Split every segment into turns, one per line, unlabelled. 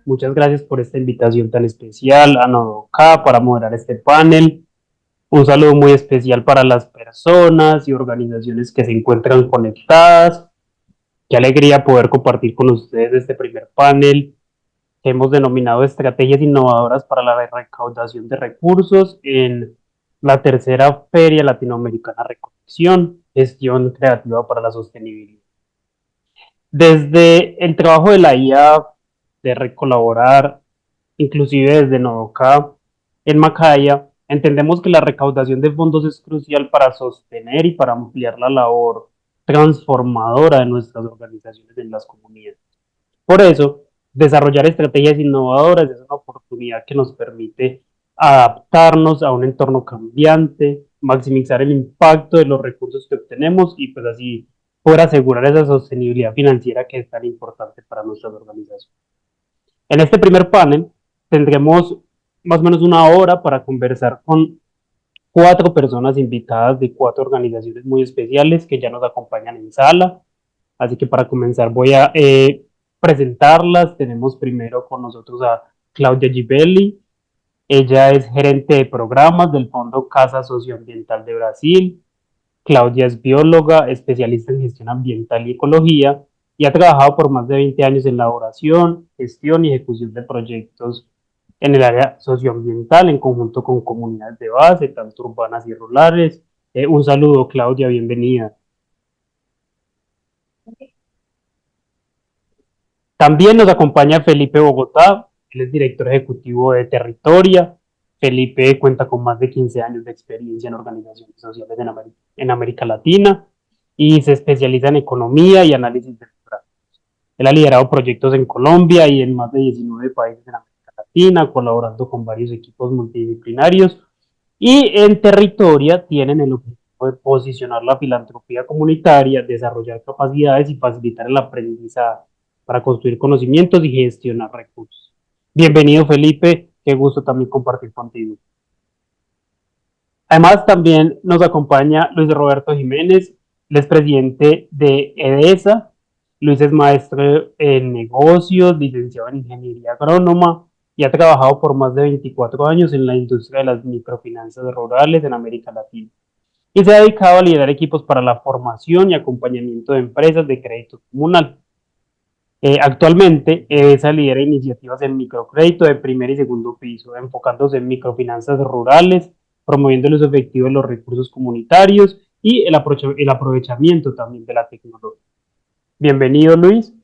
Muchas gracias por esta invitación tan especial a Nodoka para moderar este panel. Un saludo muy especial para las personas y organizaciones que se encuentran conectadas. Qué alegría poder compartir con ustedes este primer panel que hemos denominado Estrategias Innovadoras para la Recaudación de Recursos en la tercera Feria Latinoamericana Recolección, Gestión Creativa para la Sostenibilidad. Desde el trabajo de la IA, de recolaborar, inclusive desde Nodoka en Macaya, entendemos que la recaudación de fondos es crucial para sostener y para ampliar la labor transformadora de nuestras organizaciones en las comunidades. Por eso, desarrollar estrategias innovadoras es una oportunidad que nos permite adaptarnos a un entorno cambiante, maximizar el impacto de los recursos que obtenemos y pues así poder asegurar esa sostenibilidad financiera que es tan importante para nuestras organizaciones. En este primer panel tendremos más o menos una hora para conversar con 4 personas invitadas de 4 organizaciones muy especiales que ya nos acompañan en sala. Así que para comenzar voy a presentarlas. Tenemos primero con nosotros a Claudia Gibelli. Ella es gerente de programas del Fondo Casa Socioambiental de Brasil. Claudia es bióloga, especialista en gestión ambiental y ecología y ha trabajado por más de 20 años en elaboración, gestión y ejecución de proyectos en el área socioambiental en conjunto con comunidades de base, tanto urbanas y rurales. Un saludo, Claudia, bienvenida. También nos acompaña Felipe Bogotá, él es director ejecutivo de Territoria. Felipe cuenta con más de 15 años de experiencia en organizaciones sociales en América Latina y se especializa en economía y análisis de datos. Él ha liderado proyectos en Colombia y en más de 19 países en América Latina, colaborando con varios equipos multidisciplinarios. Y en Territoria tienen el objetivo de posicionar la filantropía comunitaria, desarrollar capacidades y facilitar el aprendizaje para construir conocimientos y gestionar recursos. Bienvenido, Felipe, qué gusto también compartir contigo. Además, también nos acompaña Luis Roberto Jiménez, él es presidente de EDESA. Luis es maestro en negocios, licenciado en ingeniería agrónoma y ha trabajado por más de 24 años en la industria de las microfinanzas rurales en América Latina. Y se ha dedicado a liderar equipos para la formación y acompañamiento de empresas de crédito comunal. Actualmente, EDESA lidera iniciativas en microcrédito de primer y segundo piso, enfocándose en microfinanzas rurales, promoviendo el uso efectivo de los recursos comunitarios y el aprovechamiento también de la tecnología. Bienvenido, Luis.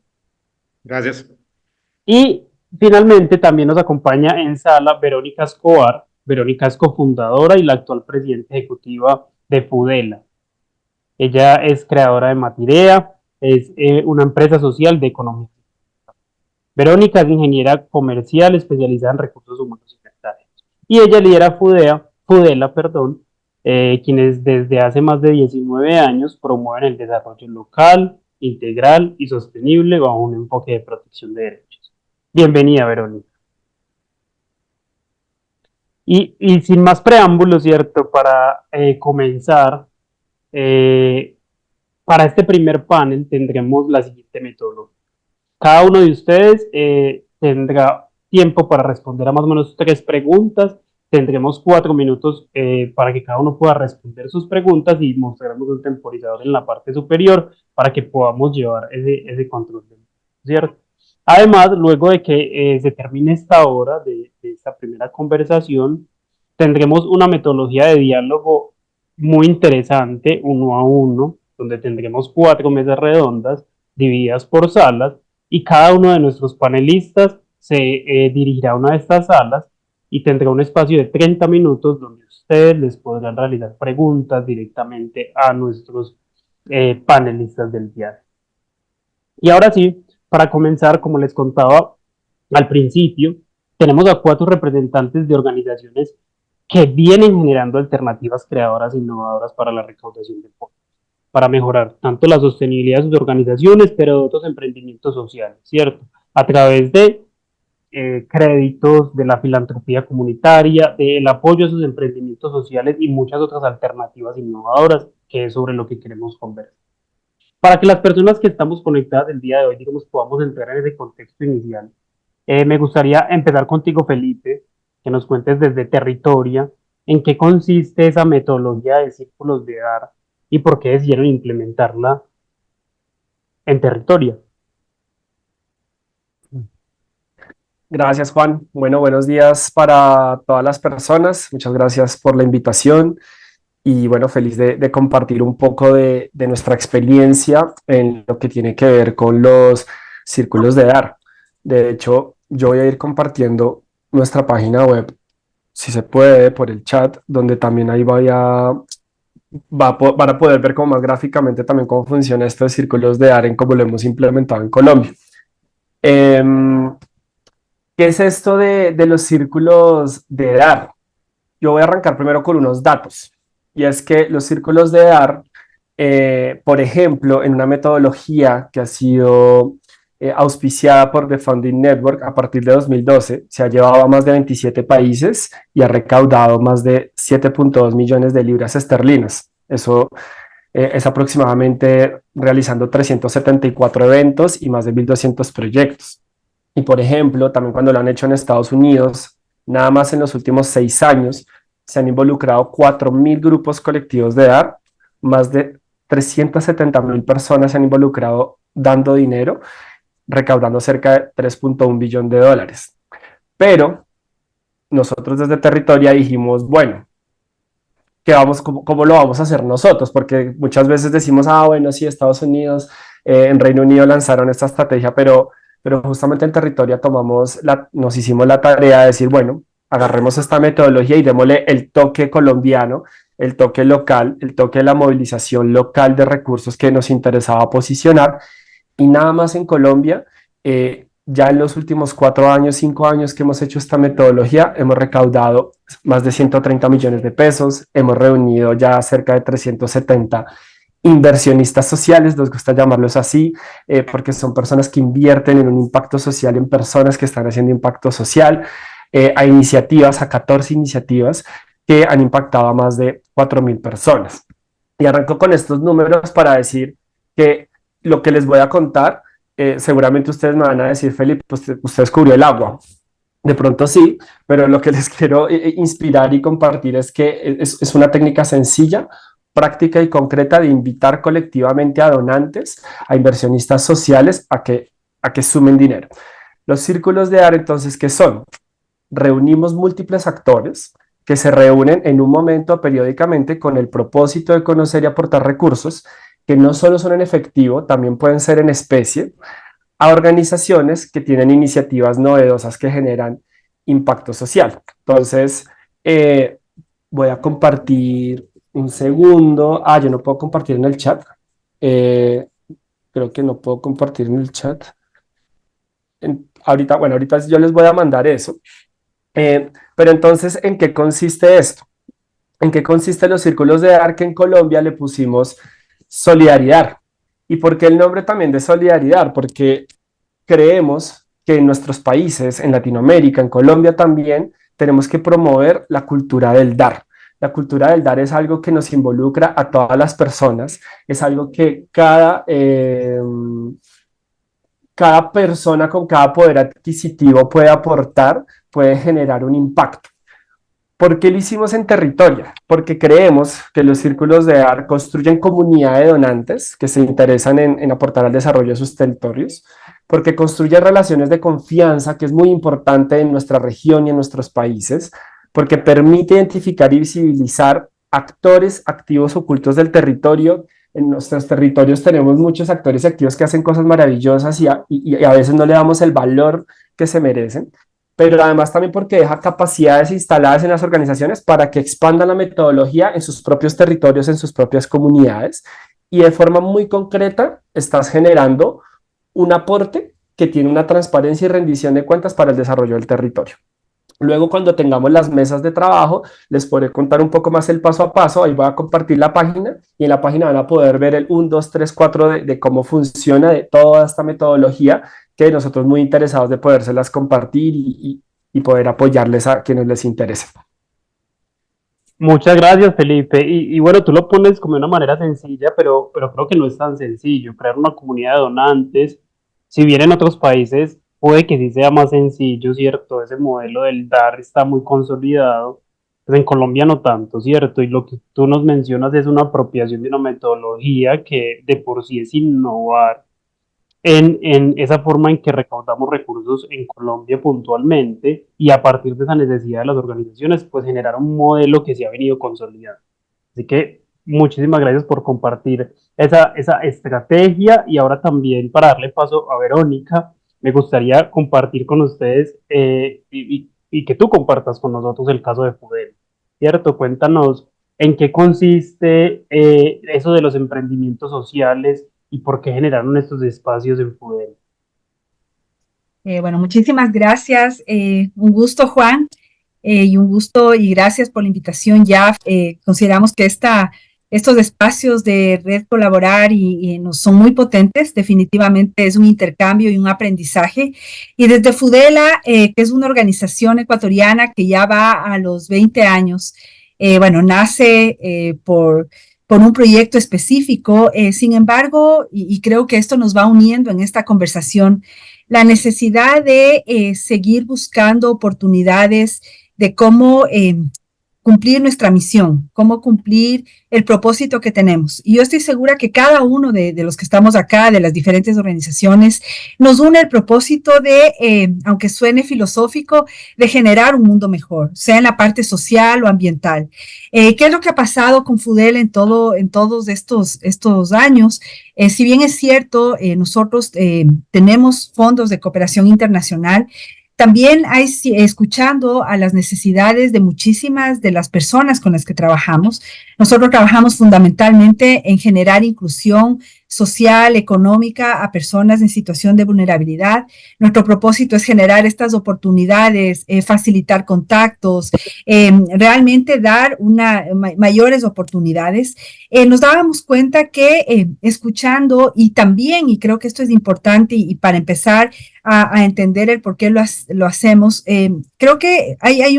Gracias.
Y finalmente también nos acompaña en sala Verónica Escobar. Verónica es cofundadora y la actual presidenta ejecutiva de Fudela. Ella es creadora de Matirea, es una empresa social de economía. Verónica es ingeniera comercial especializada en recursos humanos y mentales. Y ella lidera Fudela, quienes desde hace más de 19 años promueven el desarrollo local, integral y sostenible bajo un enfoque de protección de derechos. Bienvenida, Verónica. Y sin más preámbulos, ¿cierto? Para comenzar, eh, para este primer panel tendremos la siguiente metodología. Cada uno de ustedes tendrá tiempo para responder a más o menos 3 preguntas. Tendremos 4 minutos para que cada uno pueda responder sus preguntas y mostraremos un temporizador en la parte superior para que podamos llevar ese control, ¿cierto? Además, luego de que se termine esta hora de esta primera conversación, tendremos una metodología de diálogo muy interesante, uno a uno, donde tendremos 4 mesas redondas divididas por salas y cada uno de nuestros panelistas se dirigirá a una de estas salas y tendrá un espacio de 30 minutos donde ustedes les podrán realizar preguntas directamente a nuestros panelistas del día. Y ahora sí, para comenzar, como les contaba al principio, tenemos a 4 representantes de organizaciones que vienen generando alternativas creadoras e innovadoras para la recaudación de fondos, para mejorar tanto la sostenibilidad de sus organizaciones, pero de otros emprendimientos sociales, ¿cierto? A través de créditos, de la filantropía comunitaria, del apoyo a sus emprendimientos sociales y muchas otras alternativas innovadoras, que es sobre lo que queremos conversar. Para que las personas que estamos conectadas el día de hoy, digamos, podamos entrar en ese contexto inicial, Me gustaría empezar contigo, Felipe, que nos cuentes desde Territoria en qué consiste esa metodología de círculos de dar y por qué decidieron implementarla en Territoria.
Gracias, Juan. Bueno, buenos días para todas las personas. Muchas gracias por la invitación y bueno, feliz de compartir un poco de nuestra experiencia en lo que tiene que ver con los círculos de dar. De hecho, yo voy a ir compartiendo nuestra página web, si se puede, por el chat, donde también ahí van a poder ver como más gráficamente también cómo funciona esto de círculos de dar en cómo lo hemos implementado en Colombia. Em, ¿Qué es esto de los círculos de dar? Yo voy a arrancar primero con unos datos. Y es que los círculos de dar, por ejemplo, en una metodología que ha sido auspiciada por The Funding Network a partir de 2012, se ha llevado a más de 27 países y ha recaudado más de 7.2 millones de libras esterlinas. Eso es aproximadamente realizando 374 eventos y más de 1.200 proyectos. Y por ejemplo, también cuando lo han hecho en Estados Unidos, nada más en los últimos 6 años, se han involucrado 4.000 grupos colectivos de dar, más de 370.000 personas se han involucrado dando dinero, recaudando cerca de 3.1 billón de dólares. Pero nosotros desde Territoria dijimos, bueno, ¿cómo lo vamos a hacer nosotros? Porque muchas veces decimos, bueno, sí, Estados Unidos, en Reino Unido lanzaron esta estrategia, pero justamente en Territoria nos hicimos la tarea de decir, bueno, agarremos esta metodología y démosle el toque colombiano, el toque local, el toque de la movilización local de recursos que nos interesaba posicionar. Y nada más en Colombia, ya en los últimos 4 años, 5 años que hemos hecho esta metodología, hemos recaudado más de 130 millones de pesos, hemos reunido ya cerca de 370 inversionistas sociales, nos gusta llamarlos así, porque son personas que invierten en un impacto social en personas que están haciendo impacto social, a 14 iniciativas que han impactado a más de 4.000 personas. Y arranco con estos números para decir que lo que les voy a contar, seguramente ustedes me van a decir, Felipe, pues usted descubrió el agua. De pronto sí, pero lo que les quiero inspirar y compartir es que es una técnica sencilla, práctica y concreta de invitar colectivamente a donantes, a inversionistas sociales a que sumen dinero. Los círculos de dar, entonces, ¿qué son? Reunimos múltiples actores que se reúnen en un momento periódicamente con el propósito de conocer y aportar recursos que no solo son en efectivo, también pueden ser en especie, a organizaciones que tienen iniciativas novedosas que generan impacto social. Entonces, voy a compartir un segundo. Yo no puedo compartir en el chat. Eh, Creo que no puedo compartir en el chat. Ahorita yo les voy a mandar eso. Pero entonces, ¿en qué consiste esto? ¿En qué consisten los círculos de dar que en Colombia le pusimos solidaridad? ¿Y por qué el nombre también de solidaridad? Porque creemos que en nuestros países, en Latinoamérica, en Colombia también, tenemos que promover la cultura del dar. La cultura del dar es algo que nos involucra a todas las personas, es algo que cada persona con cada poder adquisitivo puede aportar, puede generar un impacto. ¿Por qué lo hicimos en Territoria? Porque creemos que los círculos de dar construyen comunidad de donantes que se interesan en aportar al desarrollo de sus territorios, porque construyen relaciones de confianza, que es muy importante en nuestra región y en nuestros países, porque permite identificar y visibilizar actores activos ocultos del territorio. En nuestros territorios tenemos muchos actores activos que hacen cosas maravillosas y a veces no le damos el valor que se merecen, pero además también porque deja capacidades instaladas en las organizaciones para que expandan la metodología en sus propios territorios, en sus propias comunidades, y de forma muy concreta estás generando un aporte que tiene una transparencia y rendición de cuentas para el desarrollo del territorio. Luego, cuando tengamos las mesas de trabajo, les podré contar un poco más el paso a paso. Ahí voy a compartir la página y en la página van a poder ver el 1, 2, 3, 4 de cómo funciona de toda esta metodología, que nosotros muy interesados de podérselas compartir y poder apoyarles a quienes les interese.
Muchas gracias, Felipe. Y bueno, tú lo pones como de una manera sencilla, pero creo que no es tan sencillo. Crear una comunidad de donantes, si bien en otros países puede que sí sea más sencillo, ¿cierto? Ese modelo del dar está muy consolidado, pues en Colombia no tanto, ¿cierto? Y lo que tú nos mencionas es una apropiación de una metodología que de por sí es innovar en esa forma en que recaudamos recursos en Colombia puntualmente y a partir de esa necesidad de las organizaciones, pues generar un modelo que se ha venido consolidando. Así que muchísimas gracias por compartir esa estrategia y ahora también para darle paso a Verónica, me gustaría compartir con ustedes y que tú compartas con nosotros el caso de Fudel, ¿cierto? Cuéntanos en qué consiste eso de los emprendimientos sociales y por qué generaron estos espacios en Fudel.
Bueno, muchísimas gracias. Un gusto, Juan, y un gusto y gracias por la invitación. Ya consideramos que estos espacios de red colaborar y nos son muy potentes. Definitivamente es un intercambio y un aprendizaje. Y desde Fudela, que es una organización ecuatoriana que ya va a los 20 años, bueno, nace por un proyecto específico. Sin embargo, y creo que esto nos va uniendo en esta conversación, la necesidad de seguir buscando oportunidades de cómo cumplir nuestra misión, cómo cumplir el propósito que tenemos. Y yo estoy segura que cada uno de los que estamos acá, de las diferentes organizaciones, nos une el propósito de, aunque suene filosófico, de generar un mundo mejor, sea en la parte social o ambiental. ¿Qué es lo que ha pasado con Fudel en todos estos años? Si bien es cierto, nosotros tenemos fondos de cooperación internacional, también hay, escuchando a las necesidades de muchísimas de las personas con las que trabajamos. Nosotros trabajamos fundamentalmente en generar inclusión social, económica a personas en situación de vulnerabilidad. Nuestro propósito es generar estas oportunidades, facilitar contactos, realmente dar mayores oportunidades. Nos dábamos cuenta que escuchando y también, y creo que esto es importante y para empezar a entender el por qué lo hacemos, creo que hay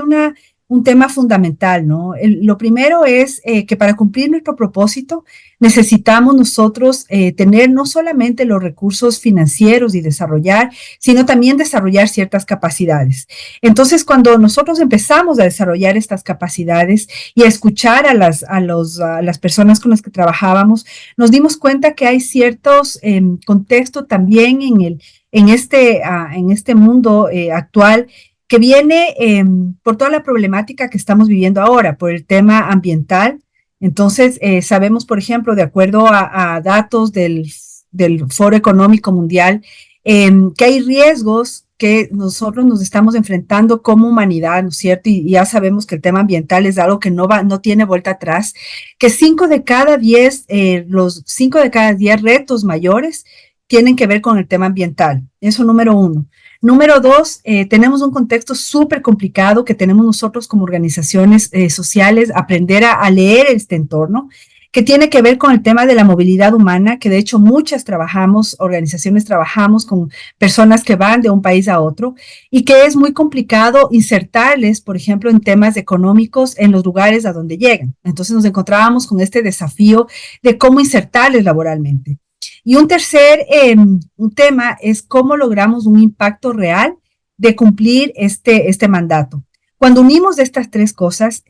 un tema fundamental, ¿no? Lo primero es que para cumplir nuestro propósito necesitamos nosotros tener no solamente los recursos financieros y desarrollar, sino también desarrollar ciertas capacidades. Entonces, cuando nosotros empezamos a desarrollar estas capacidades y a escuchar a las personas con las que trabajábamos, nos dimos cuenta que hay ciertos contextos también en este mundo actual que viene por toda la problemática que estamos viviendo ahora, por el tema ambiental. Entonces, sabemos, por ejemplo, de acuerdo a datos del Foro Económico Mundial, que hay riesgos que nosotros nos estamos enfrentando como humanidad, ¿no es cierto? Y ya sabemos que el tema ambiental es algo que no tiene vuelta atrás, que los 5 de cada 10 retos mayores tienen que ver con el tema ambiental. Eso número 1. Número 2, tenemos un contexto súper complicado que tenemos nosotros como organizaciones sociales, aprender a leer este entorno, que tiene que ver con el tema de la movilidad humana, que de hecho muchas organizaciones trabajamos con personas que van de un país a otro y que es muy complicado insertarles, por ejemplo, en temas económicos en los lugares a donde llegan. Entonces nos encontrábamos con este desafío de cómo insertarles laboralmente. Y un tercer un tema es cómo logramos un impacto real de cumplir este mandato. Cuando unimos estas tres cosas,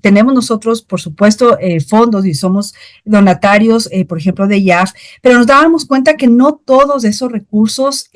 tenemos nosotros, por supuesto, fondos y somos donatarios, por ejemplo, de IAF, pero nos dábamos cuenta que no todos esos recursos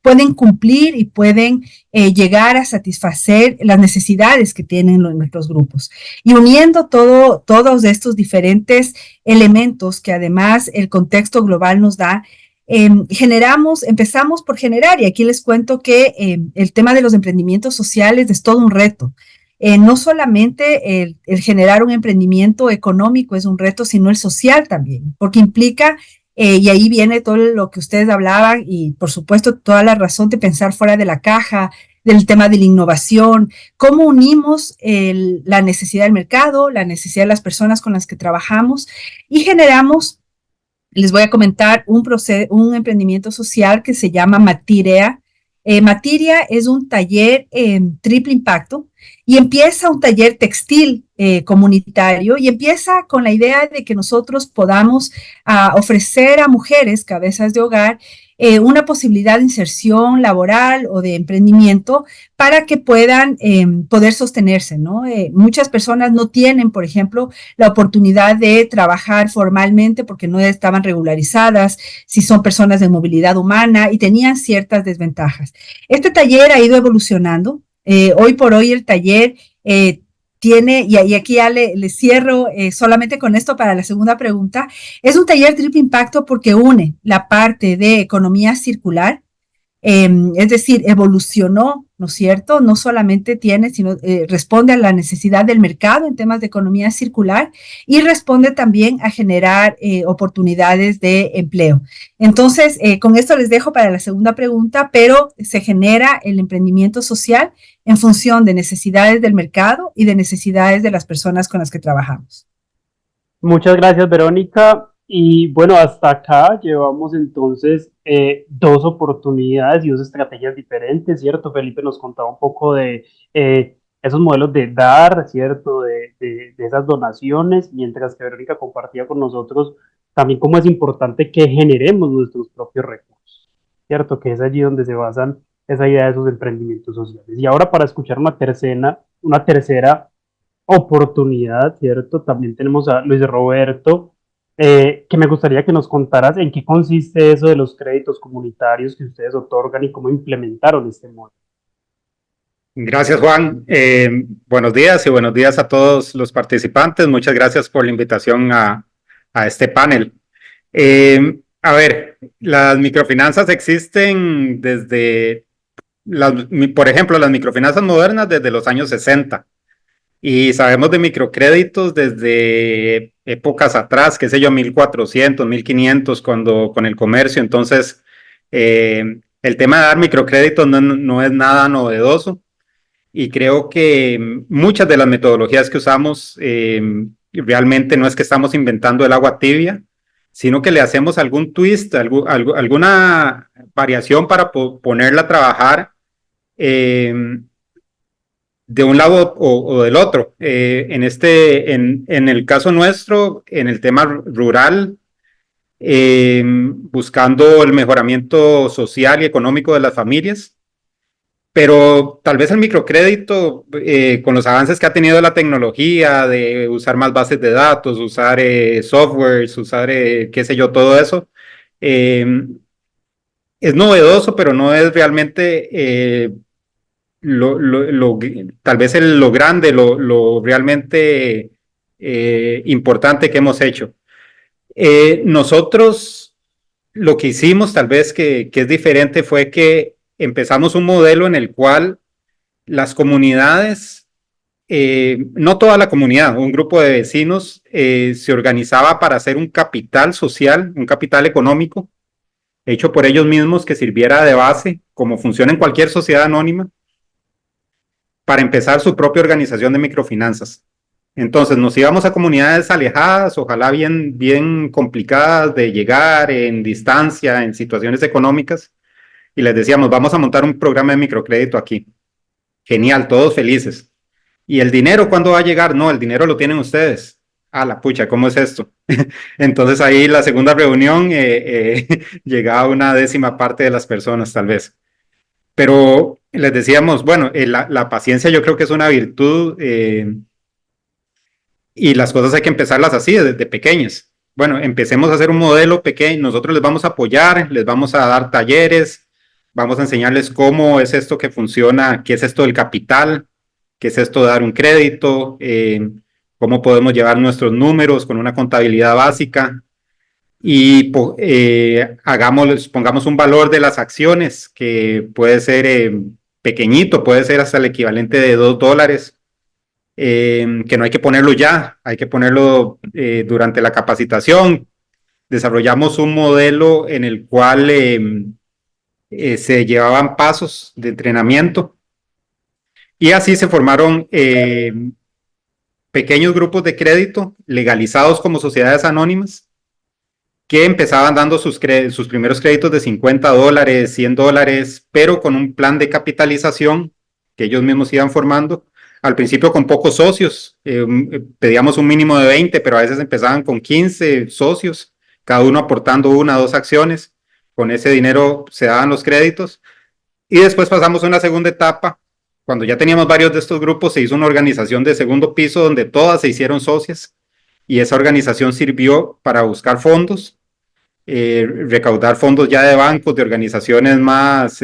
pueden cumplir y pueden llegar a satisfacer las necesidades que tienen nuestros grupos. Y uniendo todos estos diferentes elementos que además el contexto global nos da, empezamos por generar, y aquí les cuento que el tema de los emprendimientos sociales es todo un reto. No solamente el generar un emprendimiento económico es un reto, sino el social también, porque implica, y ahí viene todo lo que ustedes hablaban, y por supuesto toda la razón de pensar fuera de la caja, del tema de la innovación, cómo unimos la necesidad del mercado, la necesidad de las personas con las que trabajamos y generamos. Les voy a comentar un emprendimiento social que se llama Matiria. Matiria es un taller triple impacto y empieza un taller textil comunitario y empieza con la idea de que nosotros podamos ofrecer a mujeres, cabezas de hogar, una posibilidad de inserción laboral o de emprendimiento para que puedan poder sostenerse, ¿no? Muchas personas no tienen, por ejemplo, la oportunidad de trabajar formalmente porque no estaban regularizadas, si son personas de movilidad humana y tenían ciertas desventajas. Este taller ha ido evolucionando. Hoy por hoy el taller tiene, y aquí ya le cierro solamente con esto para la segunda pregunta, es un taller triple impacto porque une la parte de economía circular, es decir, evolucionó, ¿no es cierto? No solamente tiene, sino responde a la necesidad del mercado en temas de economía circular y responde también a generar oportunidades de empleo. Entonces, con esto les dejo para la segunda pregunta, pero se genera el emprendimiento social en función de necesidades del mercado y de necesidades de las personas con las que trabajamos.
Muchas gracias, Verónica. Y bueno, hasta acá llevamos entonces dos oportunidades y dos estrategias diferentes, ¿cierto? Felipe nos contaba un poco de esos modelos de dar, ¿cierto? De esas donaciones, mientras que Verónica compartía con nosotros también cómo es importante que generemos nuestros propios recursos, ¿cierto? Que es allí donde se basan esa idea de esos emprendimientos sociales. Y ahora para escuchar una tercera oportunidad, ¿cierto? También tenemos a Luis Roberto, que me gustaría que nos contaras en qué consiste eso de los créditos comunitarios que ustedes otorgan y cómo implementaron este modelo.
Gracias, Juan. Buenos días y buenos días a todos los participantes. Muchas gracias por la invitación a este panel. A ver, las microfinanzas existen desde, por ejemplo, las microfinanzas modernas desde los años 60. Y sabemos de microcréditos desde épocas atrás, qué sé yo, 1400, 1500, cuando con el comercio. Entonces, el tema de dar microcréditos no es nada novedoso. Y creo que muchas de las metodologías que usamos realmente no es que estamos inventando el agua tibia, sino que le hacemos algún twist, alguna variación para ponerla a trabajar de un lado o del otro. En el caso nuestro, en el tema rural, buscando el mejoramiento social y económico de las familias, pero tal vez el microcrédito, con los avances que ha tenido la tecnología, de usar más bases de datos, usar softwares, usar qué sé yo, todo eso, es novedoso, pero no es realmente tal vez lo grande, lo realmente importante que hemos hecho. Nosotros lo que hicimos, tal vez que es diferente, fue que empezamos un modelo en el cual las comunidades, no toda la comunidad, un grupo de vecinos se organizaba para hacer un capital social, un capital económico, hecho por ellos mismos, que sirviera de base, como funciona en cualquier sociedad anónima, para empezar su propia organización de microfinanzas. Entonces nos íbamos a comunidades alejadas, ojalá bien complicadas de llegar, en distancia, en situaciones económicas, y les decíamos, vamos a montar un programa de microcrédito aquí. Genial, todos felices. ¿Y el dinero cuándo va a llegar? No, el dinero lo tienen ustedes. Ah, la pucha, ¿cómo es esto? Entonces ahí la segunda reunión llegaba una 10ª parte de las personas, tal vez. Pero les decíamos, bueno, la paciencia yo creo que es una virtud y las cosas hay que empezarlas así, desde pequeñas. Bueno, empecemos a hacer un modelo pequeño, nosotros les vamos a apoyar, les vamos a dar talleres, vamos a enseñarles cómo es esto que funciona, qué es esto del capital, qué es esto de dar un crédito, cómo podemos llevar nuestros números con una contabilidad básica. Y pongamos un valor de las acciones que puede ser pequeñito, puede ser hasta el equivalente de $2, que no hay que ponerlo ya, hay que ponerlo durante la capacitación. Desarrollamos un modelo en el cual se llevaban pasos de entrenamiento y así se formaron pequeños grupos de crédito legalizados como sociedades anónimas, que empezaban dando sus primeros créditos de $50, $100, pero con un plan de capitalización que ellos mismos iban formando. Al principio con pocos socios, pedíamos un mínimo de 20, pero a veces empezaban con 15 socios, cada uno aportando 1 o 2 acciones, con ese dinero se daban los créditos. Y después pasamos a una segunda etapa. Cuando ya teníamos varios de estos grupos, se hizo una organización de segundo piso donde todas se hicieron socias y esa organización sirvió para buscar fondos, recaudar fondos ya de bancos, de organizaciones más,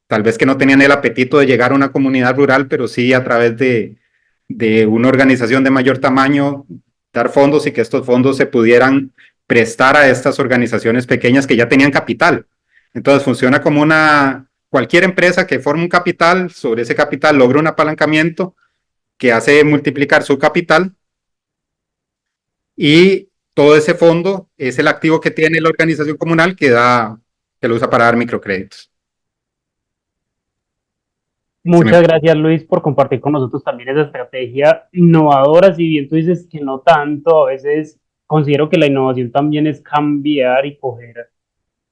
tal vez que no tenían el apetito de llegar a una comunidad rural, pero sí a través de una organización de mayor tamaño, dar fondos y que estos fondos se pudieran prestar a estas organizaciones pequeñas que ya tenían capital. Entonces funciona como cualquier empresa que forma un capital, sobre ese capital logra un apalancamiento que hace multiplicar su capital y todo ese fondo es el activo que tiene la organización comunal que lo usa para dar microcréditos.
Muchas gracias, Luis, por compartir con nosotros también esa estrategia innovadora. Si bien tú dices que no tanto, a veces considero que la innovación también es cambiar y coger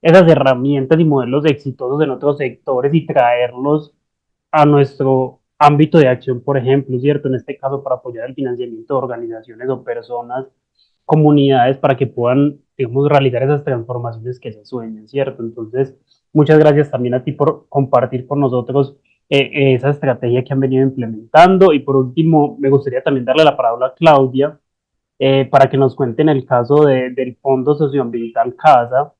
esas herramientas y modelos exitosos en otros sectores y traerlos a nuestro ámbito de acción, por ejemplo, ¿cierto? En este caso, para apoyar el financiamiento de organizaciones o personas, comunidades, para que puedan, digamos, realizar esas transformaciones que se sueñan, ¿cierto? Entonces, muchas gracias también a ti por compartir con nosotros esa estrategia que han venido implementando. Y por último, me gustaría también darle la palabra a Claudia para que nos cuente en el caso del Fondo Socioambiental CASA,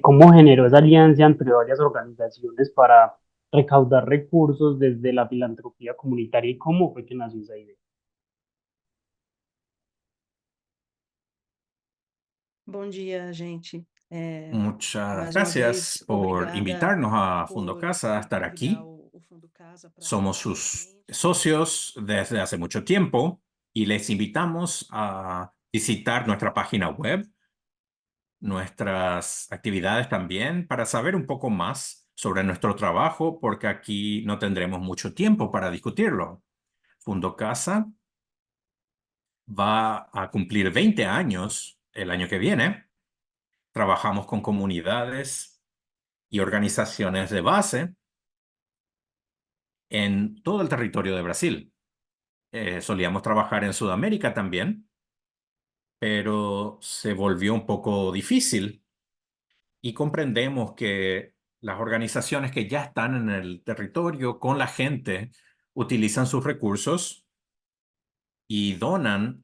cómo generó esa alianza entre varias organizaciones para recaudar recursos desde la filantropía comunitaria y cómo fue que nació esa idea.
Bom dia, gente.
Muchas
Mais uma
gracias
vez,
por
obrigada
invitarnos a Fundo
por
Casa a estar
convidar
aquí.
o Fundo Casa para
Somos
participar
sus
também.
socios desde hace mucho tiempo y les invitamos a visitar nuestra página web, nuestras actividades también, para saber un poco más sobre nuestro trabajo, porque aquí no tendremos mucho tiempo para discutirlo. Fundo Casa va a cumplir 20 años el año que viene. Trabajamos con comunidades y organizaciones de base en todo el territorio de Brasil. Solíamos trabajar en Sudamérica también, pero se volvió un poco difícil y comprendemos que las organizaciones que ya están en el territorio con la gente utilizan sus recursos y donan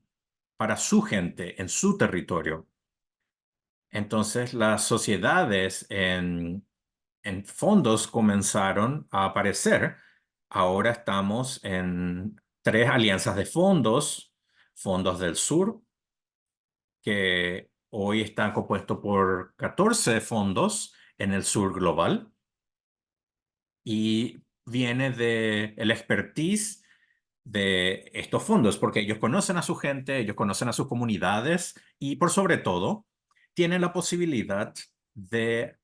para su gente en su territorio. Entonces las sociedades en fondos comenzaron a aparecer. Ahora estamos en 3 alianzas de fondos, Fondos del Sur, que hoy están compuestos por 14 fondos en el sur global y viene de el expertise de estos fondos, porque ellos conocen a su gente, ellos conocen a sus comunidades y por sobre todo tienen la posibilidad de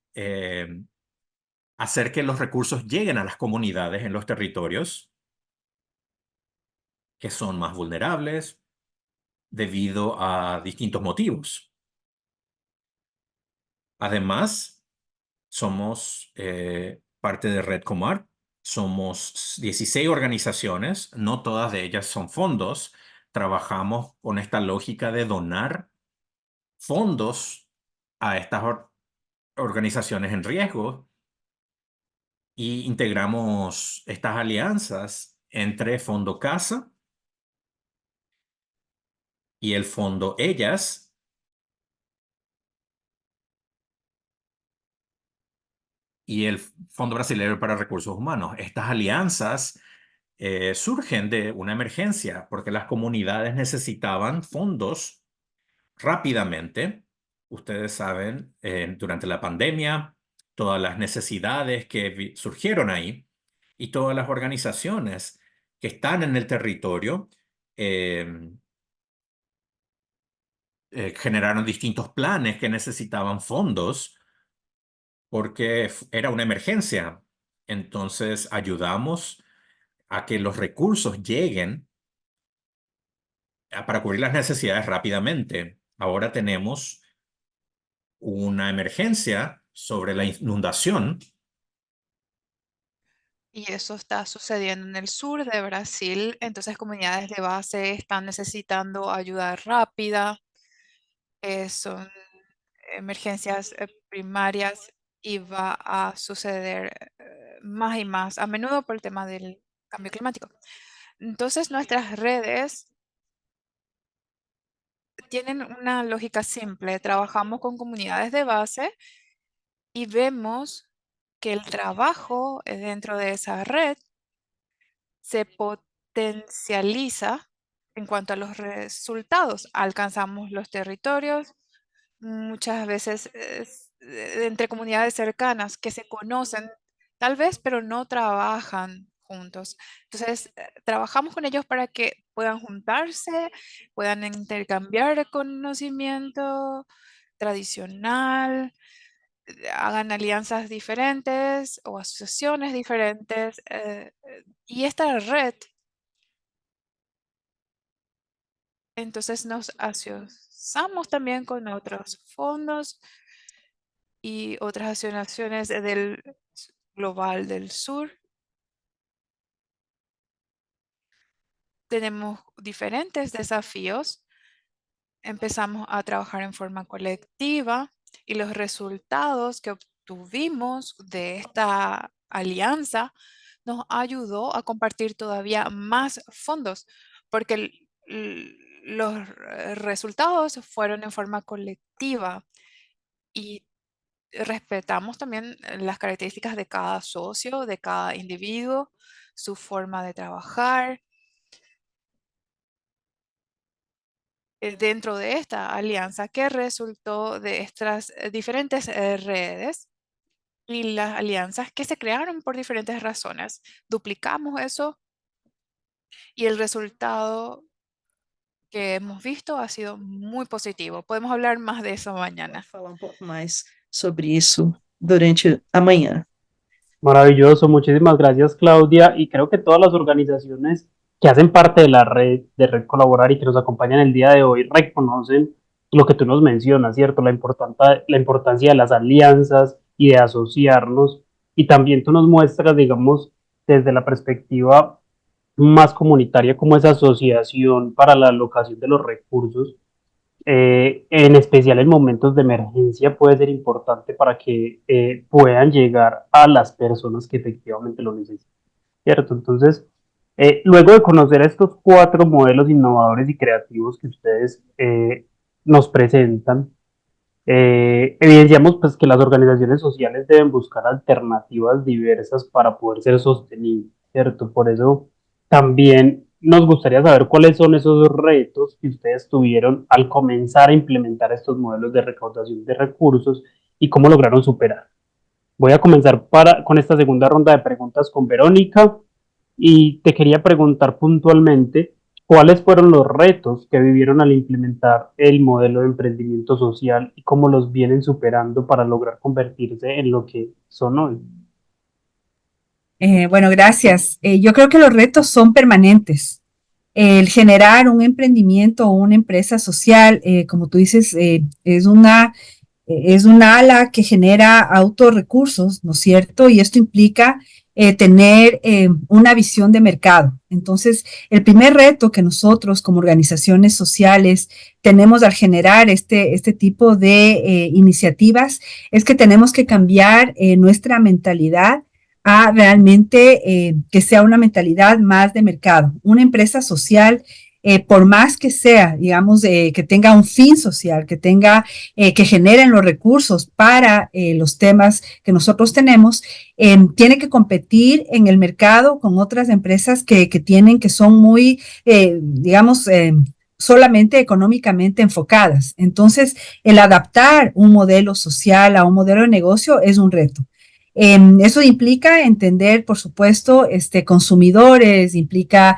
hacer que los recursos lleguen a las comunidades en los territorios que son más vulnerables debido a distintos motivos. Además, somos parte de Red Comar. Somos 16 organizaciones, no todas de ellas son fondos. Trabajamos con esta lógica de donar fondos a estas organizaciones en riesgo y integramos estas alianzas entre Fondo Casa y el Fondo Ellas, y el Fondo Brasileño para Recursos Humanos. Estas alianzas surgen de una emergencia porque las comunidades necesitaban fondos rápidamente. Ustedes saben, durante la pandemia, todas las necesidades que surgieron ahí y todas las organizaciones que están en el territorio generaron distintos planes que necesitaban fondos porque era una emergencia. Entonces ayudamos a que los recursos lleguen para cubrir las necesidades rápidamente. Ahora tenemos una emergencia sobre la inundación.
Y eso está sucediendo en el sur de Brasil, entonces comunidades de base están necesitando ayuda rápida, son emergencias primarias y va a suceder más y más a menudo por el tema del cambio climático. Entonces, nuestras redes tienen una lógica simple. Trabajamos con comunidades de base y vemos que el trabajo dentro de esa red se potencializa en cuanto a los resultados. Alcanzamos los territorios, muchas veces entre comunidades cercanas que se conocen, tal vez, pero no trabajan juntos. Entonces, trabajamos con ellos para que puedan juntarse, puedan intercambiar conocimiento tradicional, hagan alianzas diferentes o asociaciones diferentes. Y esta red, entonces nos asociamos también con otros fondos y otras asociaciones del Global del Sur. Tenemos diferentes desafíos. Empezamos a trabajar en forma colectiva y los resultados que obtuvimos de esta alianza nos ayudó a compartir todavía más fondos, porque los resultados fueron en forma colectiva y respetamos también las características de cada socio, de cada individuo, su forma de trabajar. Dentro de esta alianza que resultó de estas diferentes redes y las alianzas que se crearon por diferentes razones. Duplicamos eso y el resultado que hemos visto ha sido muy positivo. Podemos hablar más de eso mañana.
Falar pouco mais sobre isso durante a manhã.
Maravilloso, muchísimas gracias Claudia, y creo que todas las organizaciones que hacen parte de la red, de Red Colaborar y que nos acompañan el día de hoy reconocen lo que tú nos mencionas, ¿cierto? La importancia de las alianzas y de asociarnos, y también tú nos muestras, digamos, desde la perspectiva más comunitaria como esa asociación para la alocación de los recursos, en especial en momentos de emergencia, puede ser importante para que puedan llegar a las personas que efectivamente lo necesitan, ¿cierto? Entonces, luego de conocer estos 4 modelos innovadores y creativos que ustedes nos presentan, evidenciamos pues que las organizaciones sociales deben buscar alternativas diversas para poder ser sostenibles, ¿cierto? Por eso también nos gustaría saber cuáles son esos retos que ustedes tuvieron al comenzar a implementar estos modelos de recaudación de recursos y cómo lograron superar. Voy a comenzar con esta segunda ronda de preguntas con Verónica y te quería preguntar puntualmente cuáles fueron los retos que vivieron al implementar el modelo de emprendimiento social y cómo los vienen superando para lograr convertirse en lo que son hoy.
Bueno, gracias. Yo creo que los retos son permanentes. El generar un emprendimiento o una empresa social, como tú dices, es una ala que genera autorrecursos, ¿no es cierto? Y esto implica tener una visión de mercado. Entonces, el primer reto que nosotros como organizaciones sociales tenemos al generar este tipo de iniciativas es que tenemos que cambiar nuestra mentalidad a realmente que sea una mentalidad más de mercado. Una empresa social, por más que sea, digamos, que tenga un fin social, que generen los recursos para los temas que nosotros tenemos, tiene que competir en el mercado con otras empresas que son muy, digamos, solamente económicamente enfocadas. Entonces, el adaptar un modelo social a un modelo de negocio es un reto. Eso implica entender, por supuesto, consumidores, implica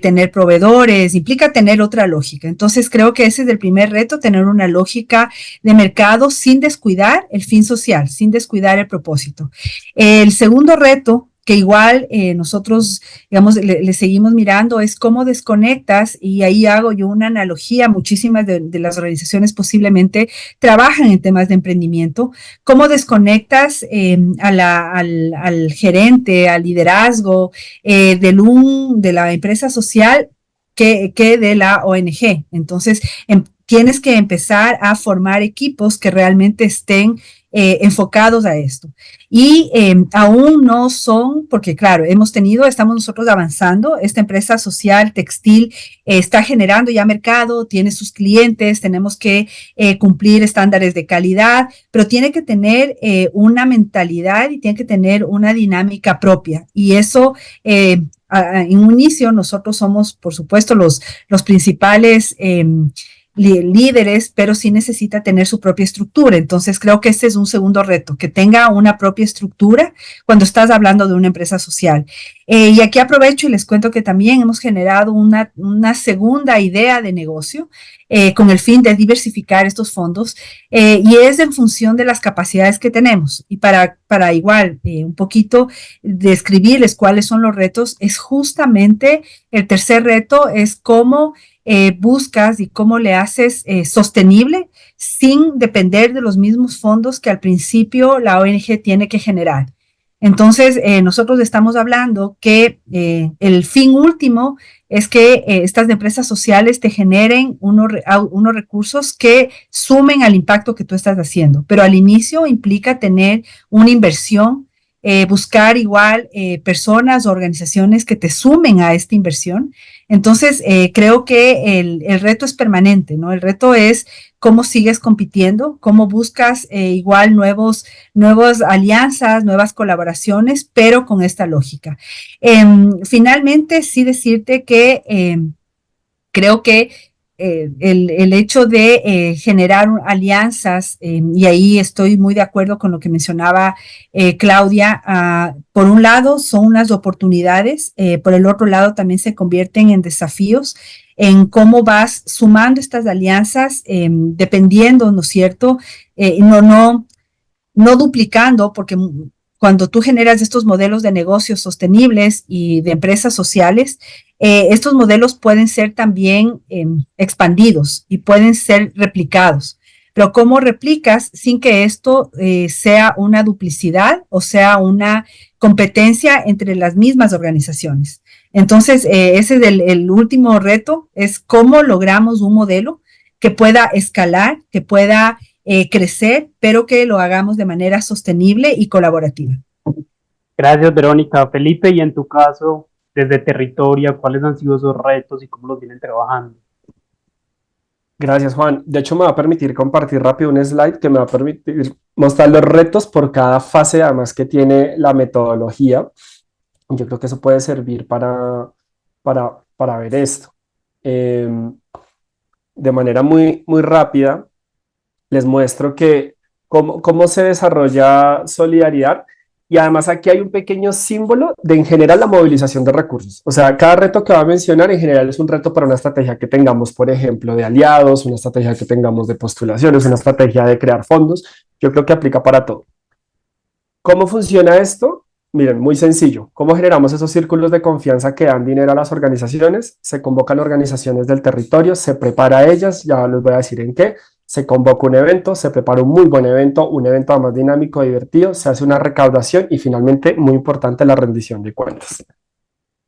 tener proveedores, implica tener otra lógica. Entonces, creo que ese es el primer reto, tener una lógica de mercado sin descuidar el fin social, sin descuidar el propósito. El segundo reto, que igual nosotros, digamos, le seguimos mirando, es cómo desconectas, y ahí hago yo una analogía, muchísimas de las organizaciones posiblemente trabajan en temas de emprendimiento, cómo desconectas al gerente, al liderazgo de la empresa social que de la ONG. Entonces, tienes que empezar a formar equipos que realmente estén enfocados a esto. Y aún no son, porque claro, estamos nosotros avanzando, esta empresa social textil está generando ya mercado, tiene sus clientes, tenemos que cumplir estándares de calidad, pero tiene que tener una mentalidad y tiene que tener una dinámica propia. Y eso, en un inicio, nosotros somos, por supuesto, los principales líderes, pero sí necesita tener su propia estructura. Entonces creo que este es un segundo reto, que tenga una propia estructura cuando estás hablando de una empresa social. Y aquí aprovecho y les cuento que también hemos generado una segunda idea de negocio con el fin de diversificar estos fondos y es en función de las capacidades que tenemos. Y para igual un poquito describirles cuáles son los retos, es justamente el tercer reto, es cómo buscas y cómo le haces sostenible sin depender de los mismos fondos que al principio la ONG tiene que generar. Entonces, nosotros estamos hablando que el fin último es que estas empresas sociales te generen unos recursos que sumen al impacto que tú estás haciendo, pero al inicio implica tener una inversión, buscar igual personas o organizaciones que te sumen a esta inversión. Entonces, creo que el reto es permanente, ¿no? El reto es cómo sigues compitiendo, cómo buscas igual nuevas alianzas, nuevas colaboraciones, pero con esta lógica. Finalmente, sí decirte que creo que el hecho de generar alianzas, y ahí estoy muy de acuerdo con lo que mencionaba Claudia, por un lado son unas oportunidades, por el otro lado también se convierten en desafíos en cómo vas sumando estas alianzas, dependiendo, ¿no es cierto? No duplicando, porque cuando tú generas estos modelos de negocios sostenibles y de empresas sociales, estos modelos pueden ser también expandidos y pueden ser replicados. Pero ¿cómo replicas sin que esto sea una duplicidad o sea una competencia entre las mismas organizaciones? Entonces, ese es el último reto, es cómo logramos un modelo que pueda escalar, que pueda crecer, pero que lo hagamos de manera sostenible y colaborativa.
Gracias, Verónica. Felipe, y en tu caso, desde Territoria, ¿cuáles han sido esos retos y cómo los vienen trabajando?
Gracias, Juan. De hecho, me va a permitir compartir rápido un slide que me va a permitir mostrar los retos por cada fase, además que tiene la metodología. Yo creo que eso puede servir para ver esto. De manera muy rápida, les muestro cómo se desarrolla solidaridad. Y además aquí hay un pequeño símbolo de en general la movilización de recursos. O sea, cada reto que va a mencionar en general es un reto para una estrategia que tengamos, por ejemplo, de aliados, una estrategia que tengamos de postulaciones, una estrategia de crear fondos. Yo creo que aplica para todo. ¿Cómo funciona esto? Miren, muy sencillo. ¿Cómo generamos esos círculos de confianza que dan dinero a las organizaciones? Se convocan organizaciones del territorio, se prepara a ellas, ya les voy a decir en qué. Se convoca un evento, se prepara un muy buen evento, un evento más dinámico, divertido, se hace una recaudación y finalmente, muy importante, la rendición de cuentas.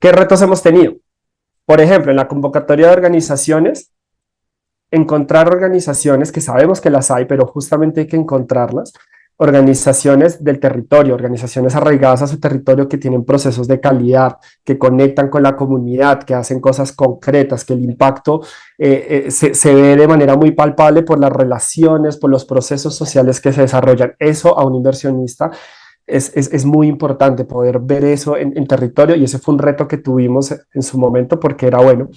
¿Qué retos hemos tenido? Por ejemplo, en la convocatoria de organizaciones, encontrar organizaciones que sabemos que las hay, pero justamente hay que encontrarlas, organizaciones del territorio, organizaciones arraigadas a su territorio que tienen procesos de calidad, que conectan con la comunidad, que hacen cosas concretas, que el impacto se ve de manera muy palpable por las relaciones, por los procesos sociales que se desarrollan. Eso a un inversionista es muy importante poder ver eso en territorio, y ese fue un reto que tuvimos en su momento porque era, bueno,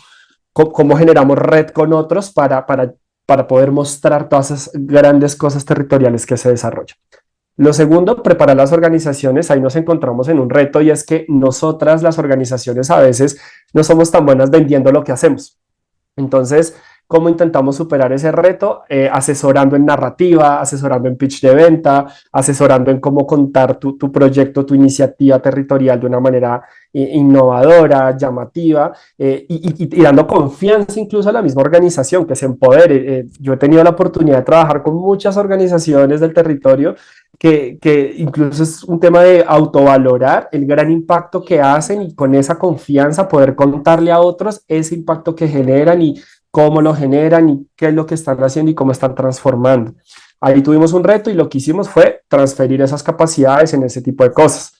¿cómo generamos red con otros para poder mostrar todas esas grandes cosas territoriales que se desarrollan? Lo segundo, preparar las organizaciones. Ahí nos encontramos en un reto, y es que nosotras, las organizaciones, a veces no somos tan buenas vendiendo lo que hacemos. Entonces, ¿cómo intentamos superar ese reto? Asesorando en narrativa, asesorando en pitch de venta, asesorando en cómo contar tu proyecto, tu iniciativa territorial de una manera innovadora, llamativa, y dando confianza incluso a la misma organización, que se empodere. Yo he tenido la oportunidad de trabajar con muchas organizaciones del territorio que incluso es un tema de autovalorar el gran impacto que hacen, y con esa confianza poder contarle a otros ese impacto que generan y cómo lo generan y qué es lo que están haciendo y cómo están transformando. Ahí tuvimos un reto y lo que hicimos fue transferir esas capacidades en ese tipo de cosas.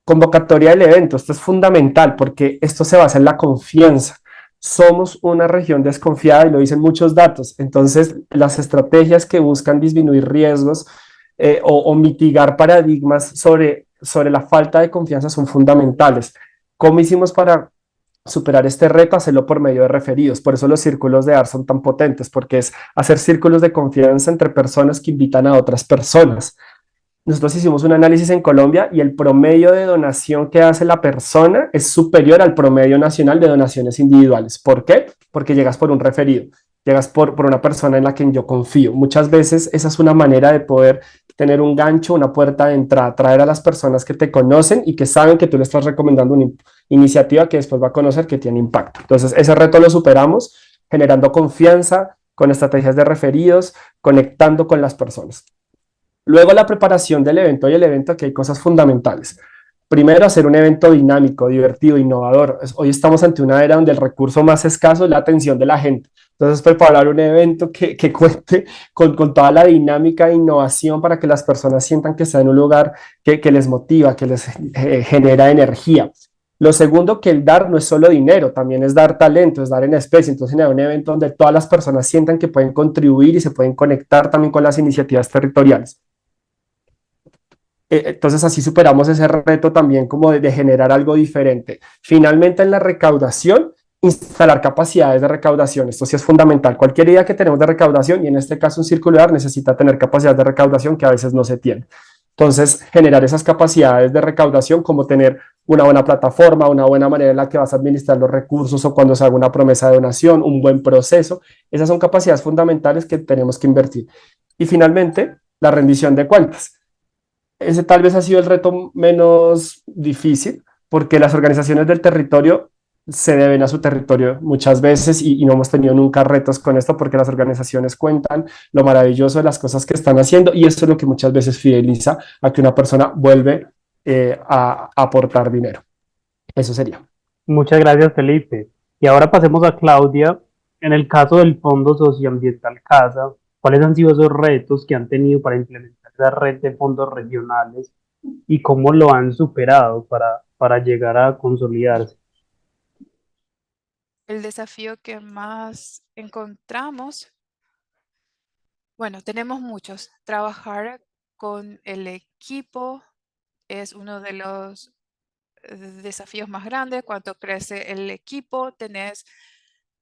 Convocatoria del evento, esto es fundamental porque esto se basa en la confianza. Somos una región desconfiada y lo dicen muchos datos. Entonces, las estrategias que buscan disminuir riesgos o mitigar paradigmas sobre la falta de confianza son fundamentales. ¿Cómo hicimos para superar este reto? Hacerlo por medio de referidos. Por eso los círculos de AR son tan potentes, porque es hacer círculos de confianza entre personas que invitan a otras personas. Nosotros hicimos un análisis en Colombia y el promedio de donación que hace la persona es superior al promedio nacional de donaciones individuales. ¿Por qué? Porque llegas por un referido, llegas por una persona en la que yo confío. Muchas veces esa es una manera de poder tener un gancho, una puerta de entrada, traer a las personas que te conocen y que saben que tú le estás recomendando una iniciativa que después va a conocer que tiene impacto. Entonces, ese reto lo superamos generando confianza con estrategias de referidos, conectando con las personas. Luego la preparación del evento y el evento, aquí hay cosas fundamentales. Primero, hacer un evento dinámico, divertido, innovador. Hoy estamos ante una era donde el recurso más escaso es la atención de la gente. Entonces, preparar un evento que cuente con toda la dinámica e innovación para que las personas sientan que están en un lugar que les motiva, que les genera energía. Lo segundo, que el dar no es solo dinero, también es dar talento, es dar en especie. Entonces, generar un evento donde todas las personas sientan que pueden contribuir y se pueden conectar también con las iniciativas territoriales. Entonces así superamos ese reto también como de generar algo diferente. Finalmente en la recaudación, instalar capacidades de recaudación. Esto sí es fundamental. Cualquier idea que tenemos de recaudación, y en este caso un circular, necesita tener capacidades de recaudación que a veces no se tienen. Entonces, generar esas capacidades de recaudación, como tener una buena plataforma, una buena manera en la que vas a administrar los recursos o cuando se haga una promesa de donación, un buen proceso, esas son capacidades fundamentales que tenemos que invertir. Y finalmente, la rendición de cuentas. Ese tal vez ha sido el reto menos difícil, porque las organizaciones del territorio se deben a su territorio muchas veces y no hemos tenido nunca retos con esto porque las organizaciones cuentan lo maravilloso de las cosas que están haciendo y eso es lo que muchas veces fideliza a que una persona vuelve a aportar dinero. Eso sería.
Muchas gracias, Felipe. Y ahora pasemos a Claudia. En el caso del Fondo Socioambiental Casa, ¿cuáles han sido esos retos que han tenido para implementar la red de fondos regionales y cómo lo han superado para llegar a consolidarse?
El desafío que más encontramos, bueno, tenemos muchos. Trabajar con el equipo es uno de los desafíos más grandes. Cuanto crece el equipo, tenés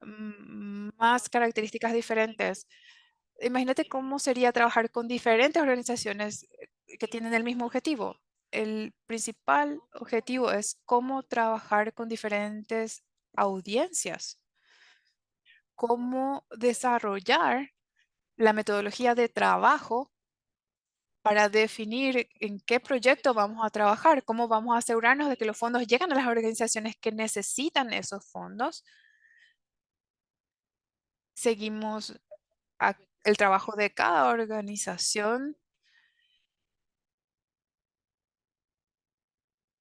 más características diferentes. Imagínate cómo sería trabajar con diferentes organizaciones que tienen el mismo objetivo. El principal objetivo es cómo trabajar con diferentes audiencias, cómo desarrollar la metodología de trabajo para definir en qué proyecto vamos a trabajar, cómo vamos a asegurarnos de que los fondos llegan a las organizaciones que necesitan esos fondos. Seguimos el trabajo de cada organización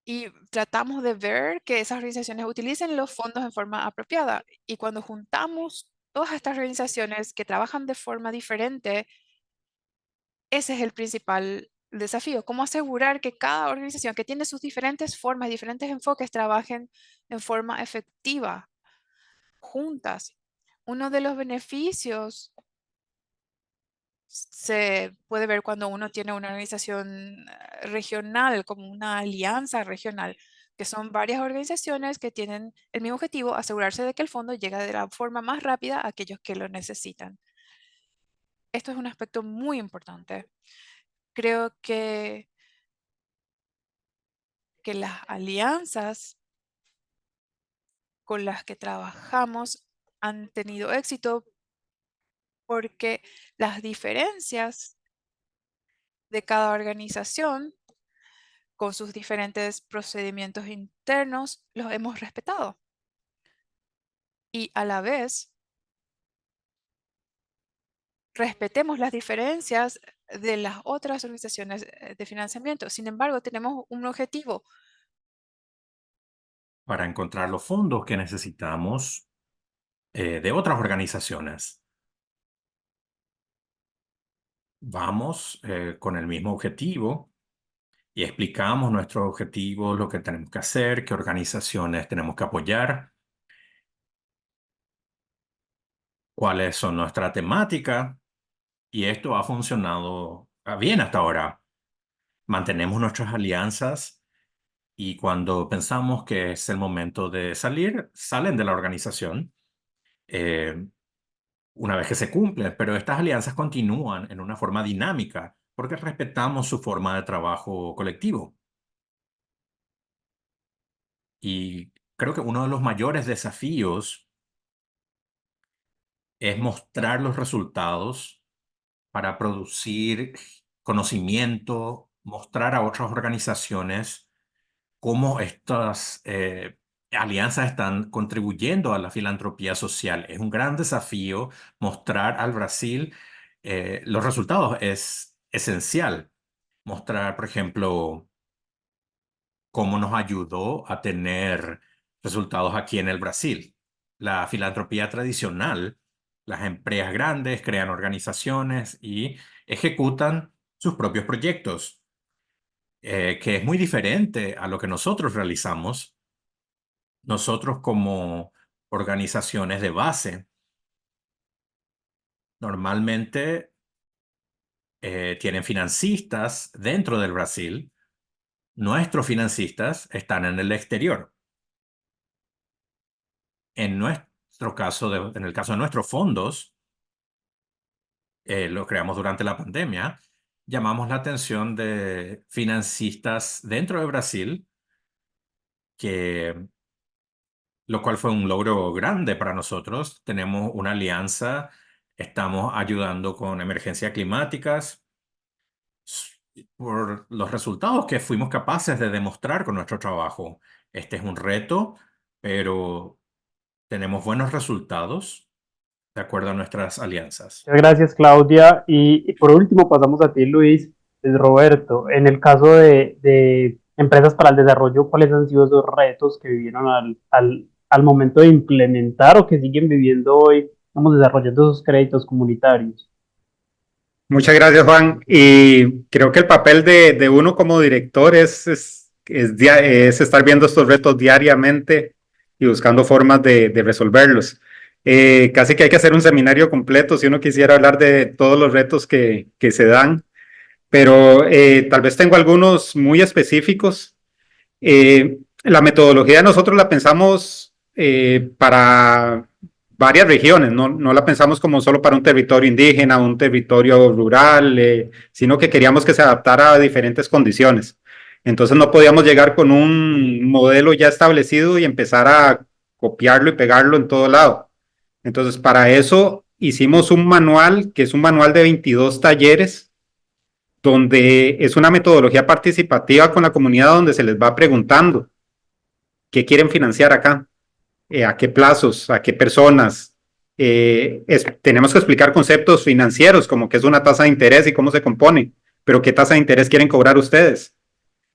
y tratamos de ver que esas organizaciones utilicen los fondos en forma apropiada. Y cuando juntamos todas estas organizaciones que trabajan de forma diferente, ese es el principal desafío, cómo asegurar que cada organización que tiene sus diferentes formas, diferentes enfoques, trabajen en forma efectiva, juntas. Uno de los beneficios se puede ver cuando uno tiene una organización regional, como una alianza regional, que son varias organizaciones que tienen el mismo objetivo, asegurarse de que el fondo llega de la forma más rápida a aquellos que lo necesitan. Esto es un aspecto muy importante. Creo que las alianzas con las que trabajamos han tenido éxito porque las diferencias de cada organización con sus diferentes procedimientos internos los hemos respetado. Y a la vez, respetemos las diferencias de las otras organizaciones de financiamiento. Sin embargo, tenemos un objetivo.
Para encontrar los fondos que necesitamos de otras organizaciones. vamos con el mismo objetivo y explicamos nuestros objetivos, lo que tenemos que hacer, qué organizaciones tenemos que apoyar, cuáles son nuestra temática, y esto ha funcionado bien hasta ahora. Mantenemos nuestras alianzas y cuando pensamos que es el momento de salir, salen de la organización una vez que se cumplen, pero estas alianzas continúan en una forma dinámica porque respetamos su forma de trabajo colectivo. Y creo que uno de los mayores desafíos es mostrar los resultados para producir conocimiento, mostrar a otras organizaciones cómo estas alianzas están contribuyendo a la filantropía social. Es un gran desafío mostrar al Brasil los resultados. Es esencial mostrar, por ejemplo, cómo nos ayudó a tener resultados aquí en el Brasil. La filantropía tradicional, las empresas grandes crean organizaciones y ejecutan sus propios proyectos, que es muy diferente a lo que nosotros realizamos. Nosotros como organizaciones de base, normalmente tienen financistas dentro del Brasil. Nuestros financistas están en el exterior. En nuestro caso, en el caso de nuestros fondos, lo creamos durante la pandemia, llamamos la atención de financistas dentro de Brasil, lo cual fue un logro grande para nosotros. Tenemos una alianza, estamos ayudando con emergencias climáticas por los resultados que fuimos capaces de demostrar con nuestro trabajo. Este es un reto, pero tenemos buenos resultados de acuerdo a nuestras alianzas.
Muchas gracias, Claudia. Y por último, pasamos a ti, Luis. Roberto, en el caso de Empresas para el Desarrollo, ¿cuáles han sido esos retos que vivieron al momento de implementar o que siguen viviendo hoy, estamos desarrollando esos créditos comunitarios?
Muchas gracias, Juan. Y creo que el papel de uno como director es estar viendo estos retos diariamente y buscando formas de resolverlos. Casi que hay que hacer un seminario completo si uno quisiera hablar de todos los retos que se dan, pero tal vez tengo algunos muy específicos. La metodología nosotros la pensamos para varias regiones, no la pensamos como solo para un territorio indígena, un territorio rural, sino que queríamos que se adaptara a diferentes condiciones. Entonces no podíamos llegar con un modelo ya establecido y empezar a copiarlo y pegarlo en todo lado. Entonces para eso hicimos un manual, que es un manual de 22 talleres, donde es una metodología participativa con la comunidad donde se les va preguntando qué quieren financiar acá, a qué plazos, a qué personas. Tenemos que explicar conceptos financieros como qué es una tasa de interés y cómo se compone, pero qué tasa de interés quieren cobrar ustedes.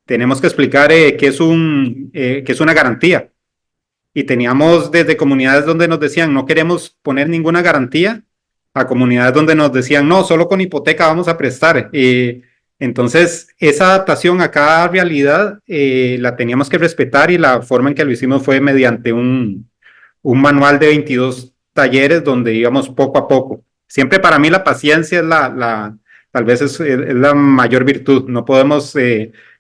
Tenemos que explicar qué es una garantía. Y teníamos desde comunidades donde nos decían no queremos poner ninguna garantía, a comunidades donde nos decían no, solo con hipoteca vamos a prestar. Entonces, esa adaptación a cada realidad la teníamos que respetar, y la forma en que lo hicimos fue mediante un manual de 22 talleres donde íbamos poco a poco. Siempre para mí la paciencia es tal vez es la mayor virtud. No podemos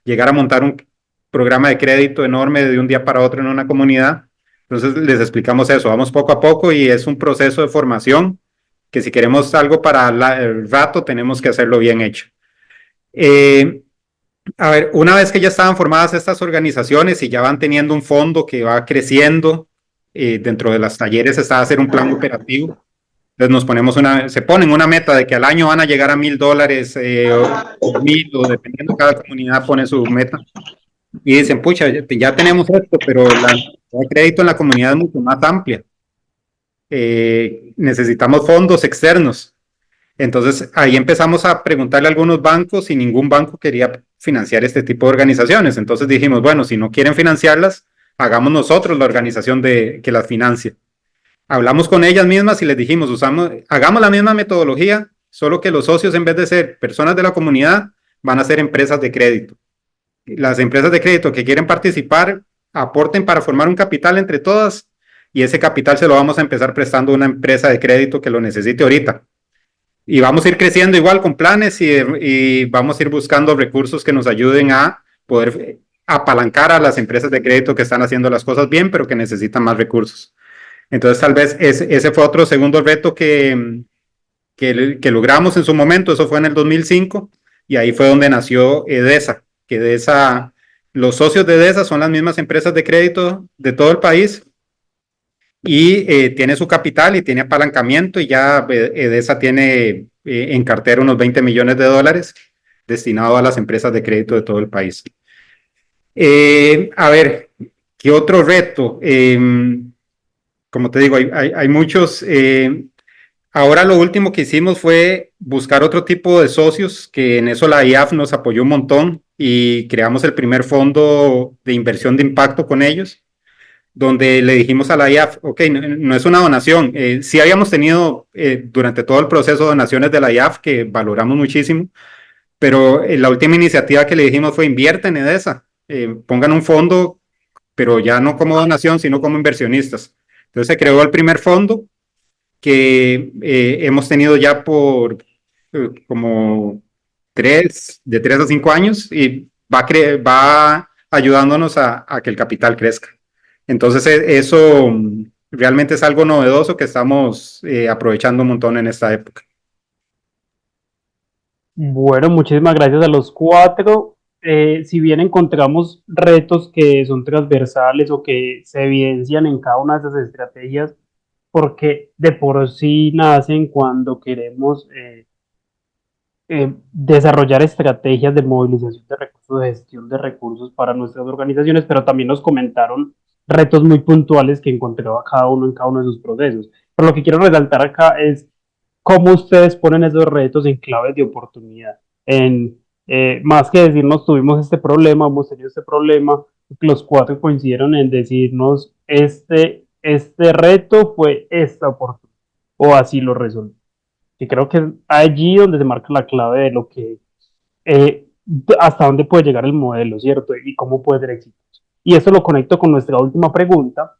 llegar a montar un programa de crédito enorme de un día para otro en una comunidad. Entonces les explicamos eso, vamos poco a poco y es un proceso de formación que si queremos algo para el rato tenemos que hacerlo bien hecho. A ver, una vez que ya estaban formadas estas organizaciones y ya van teniendo un fondo que va creciendo, dentro de los talleres se está a hacer un plan operativo. Entonces se ponen una meta de que al año van a llegar a $1,000 o 1,000, o dependiendo, cada comunidad pone su meta. Y dicen, pucha, ya tenemos esto, pero el crédito en la comunidad es mucho más amplia. Necesitamos fondos externos. Entonces ahí empezamos a preguntarle a algunos bancos y ningún banco quería financiar este tipo de organizaciones. Entonces dijimos, bueno, si no quieren financiarlas, hagamos nosotros la organización que las financie. Hablamos con ellas mismas y les dijimos, hagamos la misma metodología, solo que los socios, en vez de ser personas de la comunidad, van a ser empresas de crédito. Las empresas de crédito que quieren participar, aporten para formar un capital entre todas, y ese capital se lo vamos a empezar prestando a una empresa de crédito que lo necesite ahorita. Y vamos a ir creciendo igual con planes y vamos a ir buscando recursos que nos ayuden a poder apalancar a las empresas de crédito que están haciendo las cosas bien, pero que necesitan más recursos. Entonces, tal vez ese fue otro segundo reto que logramos en su momento. Eso fue en el 2005, y ahí fue donde nació EDESA, que EDESA, los socios de EDESA son las mismas empresas de crédito de todo el país, y tiene su capital y tiene apalancamiento, y ya EDESA tiene en cartera unos $20 millones destinados a las empresas de crédito de todo el país. A ver, ¿qué otro reto? Como te digo, hay muchos. Ahora lo último que hicimos fue buscar otro tipo de socios, que en eso la IAF nos apoyó un montón, y creamos el primer fondo de inversión de impacto con ellos, donde le dijimos a la IAF, ok, no es una donación. Sí habíamos tenido durante todo el proceso donaciones de la IAF que valoramos muchísimo, pero la última iniciativa que le dijimos fue: inviertan en EDESA, pongan un fondo, pero ya no como donación, sino como inversionistas. Entonces se creó el primer fondo, que hemos tenido ya por como de 3 a 5 años, y va ayudándonos a que el capital crezca. Entonces eso realmente es algo novedoso que estamos aprovechando un montón en esta época.
Bueno, muchísimas gracias a los cuatro. Si bien encontramos retos que son transversales o que se evidencian en cada una de esas estrategias, porque de por sí nacen cuando queremos desarrollar estrategias de movilización de recursos, de gestión de recursos para nuestras organizaciones, pero también nos comentaron retos muy puntuales que encontraba cada uno en cada uno de sus procesos. Pero lo que quiero resaltar acá es cómo ustedes ponen esos retos en claves de oportunidad. Más que decirnos tuvimos este problema, hemos tenido este problema, los cuatro coincidieron en decirnos este reto fue esta oportunidad, o así lo resolví. Y creo que es allí donde se marca la clave de lo que, hasta dónde puede llegar el modelo, ¿cierto? Y cómo puede ser exitoso. Y eso lo conecto con nuestra última pregunta.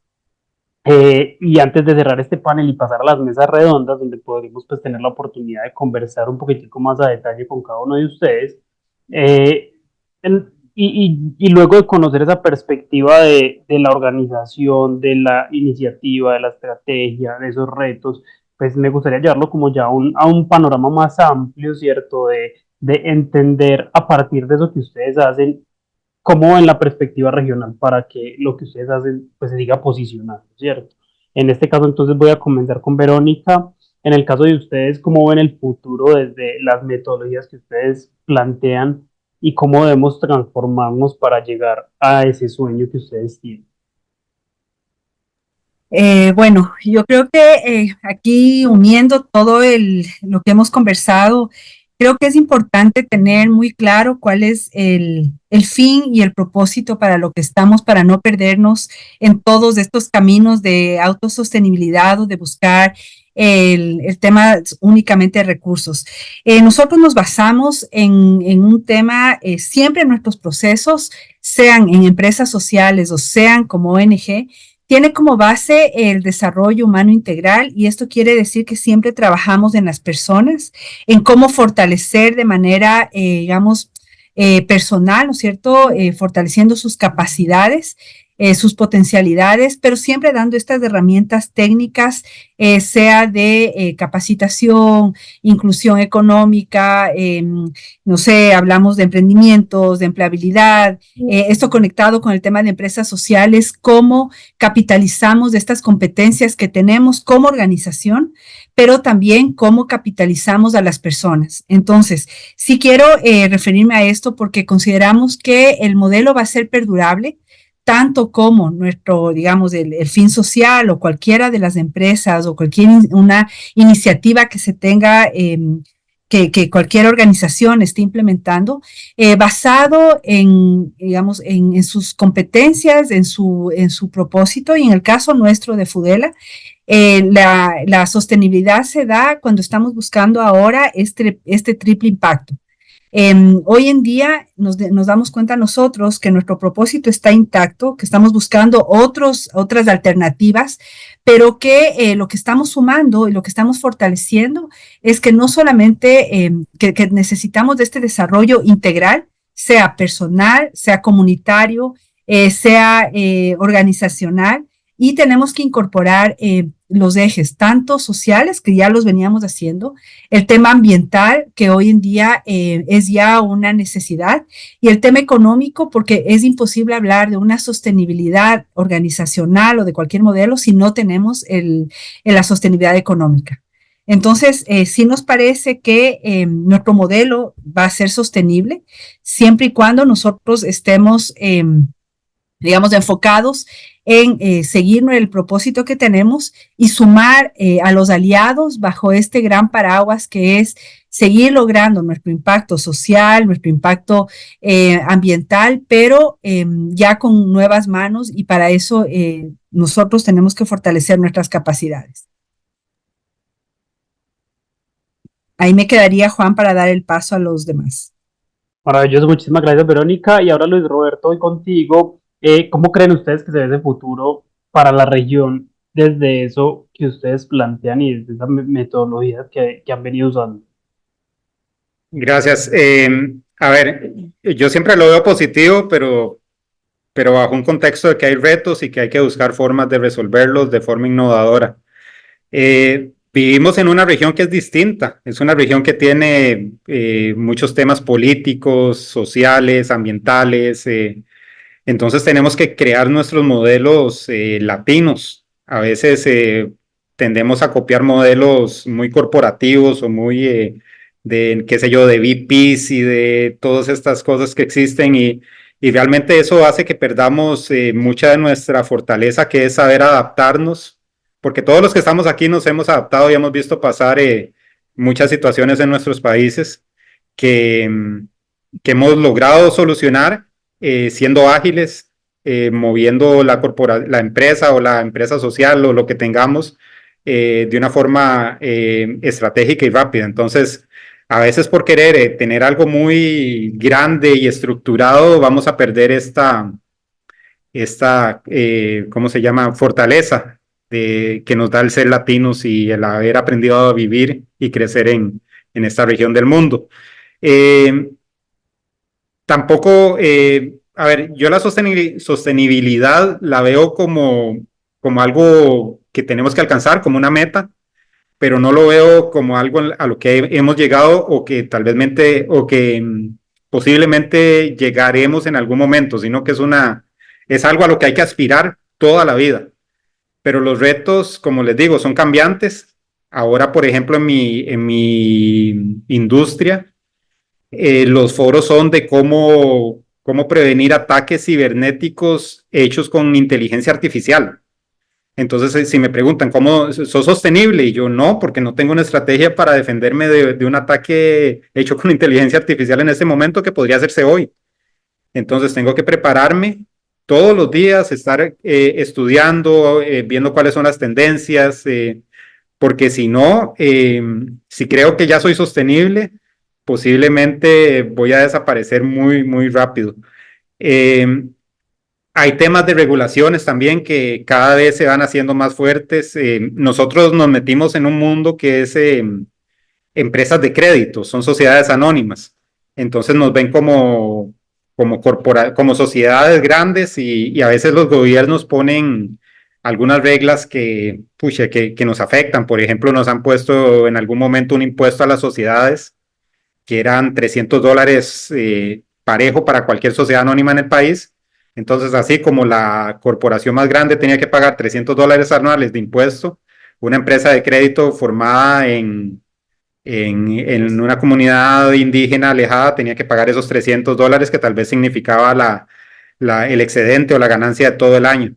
Y antes de cerrar este panel y pasar a las mesas redondas, donde podremos pues tener la oportunidad de conversar un poquitico más a detalle con cada uno de ustedes, y luego de conocer esa perspectiva de la organización, de la iniciativa, de la estrategia, de esos retos, pues me gustaría llevarlo como ya a un panorama más amplio, ¿cierto? De entender a partir de eso que ustedes hacen, cómo en la perspectiva regional, para que lo que ustedes hacen pues se siga posicionando, ¿cierto? En este caso entonces voy a comenzar con Verónica. En el caso de ustedes, ¿cómo ven el futuro desde las metodologías que ustedes plantean y cómo debemos transformarnos para llegar a ese sueño que ustedes tienen?
Bueno, yo creo que aquí uniendo todo lo que hemos conversado, creo que es importante tener muy claro cuál es el fin y el propósito para lo que estamos, para no perdernos en todos estos caminos de autosostenibilidad o de buscar el tema únicamente de recursos. Nosotros nos basamos en un tema, siempre en nuestros procesos, sean en empresas sociales o sean como ONG, tiene como base el desarrollo humano integral, y esto quiere decir que siempre trabajamos en las personas, en cómo fortalecer de manera, digamos, personal, ¿no es cierto? Fortaleciendo sus capacidades, sus potencialidades, pero siempre dando estas herramientas técnicas, sea de capacitación, inclusión económica, no sé, hablamos de emprendimientos, de empleabilidad, esto conectado con el tema de empresas sociales, cómo capitalizamos de estas competencias que tenemos como organización, pero también cómo capitalizamos a las personas. Entonces, sí quiero referirme a esto porque consideramos que el modelo va a ser perdurable, tanto como nuestro, digamos, el fin social o cualquiera de las empresas o una iniciativa que se tenga, que cualquier organización esté implementando, basado en, digamos, en sus competencias, en su propósito, y en el caso nuestro de Fudela, La sostenibilidad se da cuando estamos buscando ahora este triple impacto. Hoy en día nos damos cuenta nosotros que nuestro propósito está intacto, que estamos buscando otras alternativas, pero que lo que estamos sumando y lo que estamos fortaleciendo es que no solamente que necesitamos de este desarrollo integral, sea personal, sea comunitario, sea organizacional, y tenemos que incorporar los ejes, tanto sociales, que ya los veníamos haciendo, el tema ambiental, que hoy en día es ya una necesidad, y el tema económico, porque es imposible hablar de una sostenibilidad organizacional o de cualquier modelo si no tenemos la sostenibilidad económica. Entonces, sí nos parece que nuestro modelo va a ser sostenible siempre y cuando nosotros estemos, digamos, enfocados en seguir el propósito que tenemos y sumar a los aliados bajo este gran paraguas que es seguir logrando nuestro impacto social, nuestro impacto ambiental, pero ya con nuevas manos, y para eso nosotros tenemos que fortalecer nuestras capacidades. Ahí me quedaría, Juan, para dar el paso a los demás.
Maravilloso, muchísimas gracias, Verónica. Y ahora, Luis Roberto, hoy contigo, ¿cómo creen ustedes que se ve ese futuro para la región desde eso que ustedes plantean y desde esas metodologías que han venido usando?
Gracias. A ver, yo siempre lo veo positivo, pero bajo un contexto de que hay retos y que hay que buscar formas de resolverlos de forma innovadora. Vivimos en una región que es distinta, es una región que tiene muchos temas políticos, sociales, ambientales, entonces tenemos que crear nuestros modelos latinos. A veces tendemos a copiar modelos muy corporativos o muy de, qué sé yo, de VPs y de todas estas cosas que existen, y realmente eso hace que perdamos mucha de nuestra fortaleza, que es saber adaptarnos, porque todos los que estamos aquí nos hemos adaptado y hemos visto pasar muchas situaciones en nuestros países que hemos logrado solucionar siendo ágiles, moviendo la empresa o la empresa social o lo que tengamos de una forma estratégica y rápida. Entonces, a veces por querer tener algo muy grande y estructurado, vamos a perder esta ¿cómo se llama? Fortaleza que nos da el ser latinos y el haber aprendido a vivir y crecer en esta región del mundo. Tampoco, a ver, yo la sostenibilidad la veo como algo que tenemos que alcanzar, como una meta, pero no lo veo como algo a lo que hemos llegado o que tal vez posiblemente llegaremos en algún momento, sino que es algo a lo que hay que aspirar toda la vida. Pero los retos, como les digo, son cambiantes. Ahora, por ejemplo, en mi industria, los foros son de cómo prevenir ataques cibernéticos hechos con inteligencia artificial. Entonces, si me preguntan, ¿cómo sos sostenible? Y yo no, porque no tengo una estrategia para defenderme de un ataque hecho con inteligencia artificial en este momento que podría hacerse hoy. Entonces, tengo que prepararme todos los días, estar estudiando, viendo cuáles son las tendencias, porque si no, si creo que ya soy sostenible, posiblemente voy a desaparecer muy, muy rápido. Hay temas de regulaciones también que cada vez se van haciendo más fuertes. Nosotros nos metimos en un mundo que es empresas de crédito, son sociedades anónimas. Entonces nos ven como sociedades grandes y a veces los gobiernos ponen algunas reglas que nos afectan. Por ejemplo, nos han puesto en algún momento un impuesto a las sociedades que eran $300 parejo para cualquier sociedad anónima en el país. Entonces, así como la corporación más grande tenía que pagar $300 anuales de impuesto, una empresa de crédito formada en una comunidad indígena alejada tenía que pagar esos $300 que tal vez significaba el excedente o la ganancia de todo el año.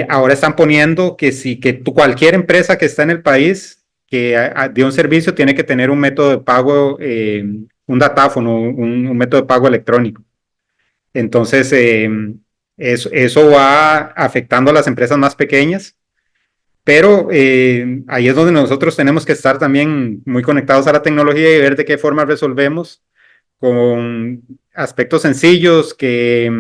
Ahora están poniendo que cualquier empresa que está en el país que de un servicio tiene que tener un método de pago, un datáfono, un método de pago electrónico. Entonces, eso va afectando a las empresas más pequeñas, Pero ahí es donde nosotros tenemos que estar también muy conectados a la tecnología y ver de qué forma resolvemos con aspectos sencillos que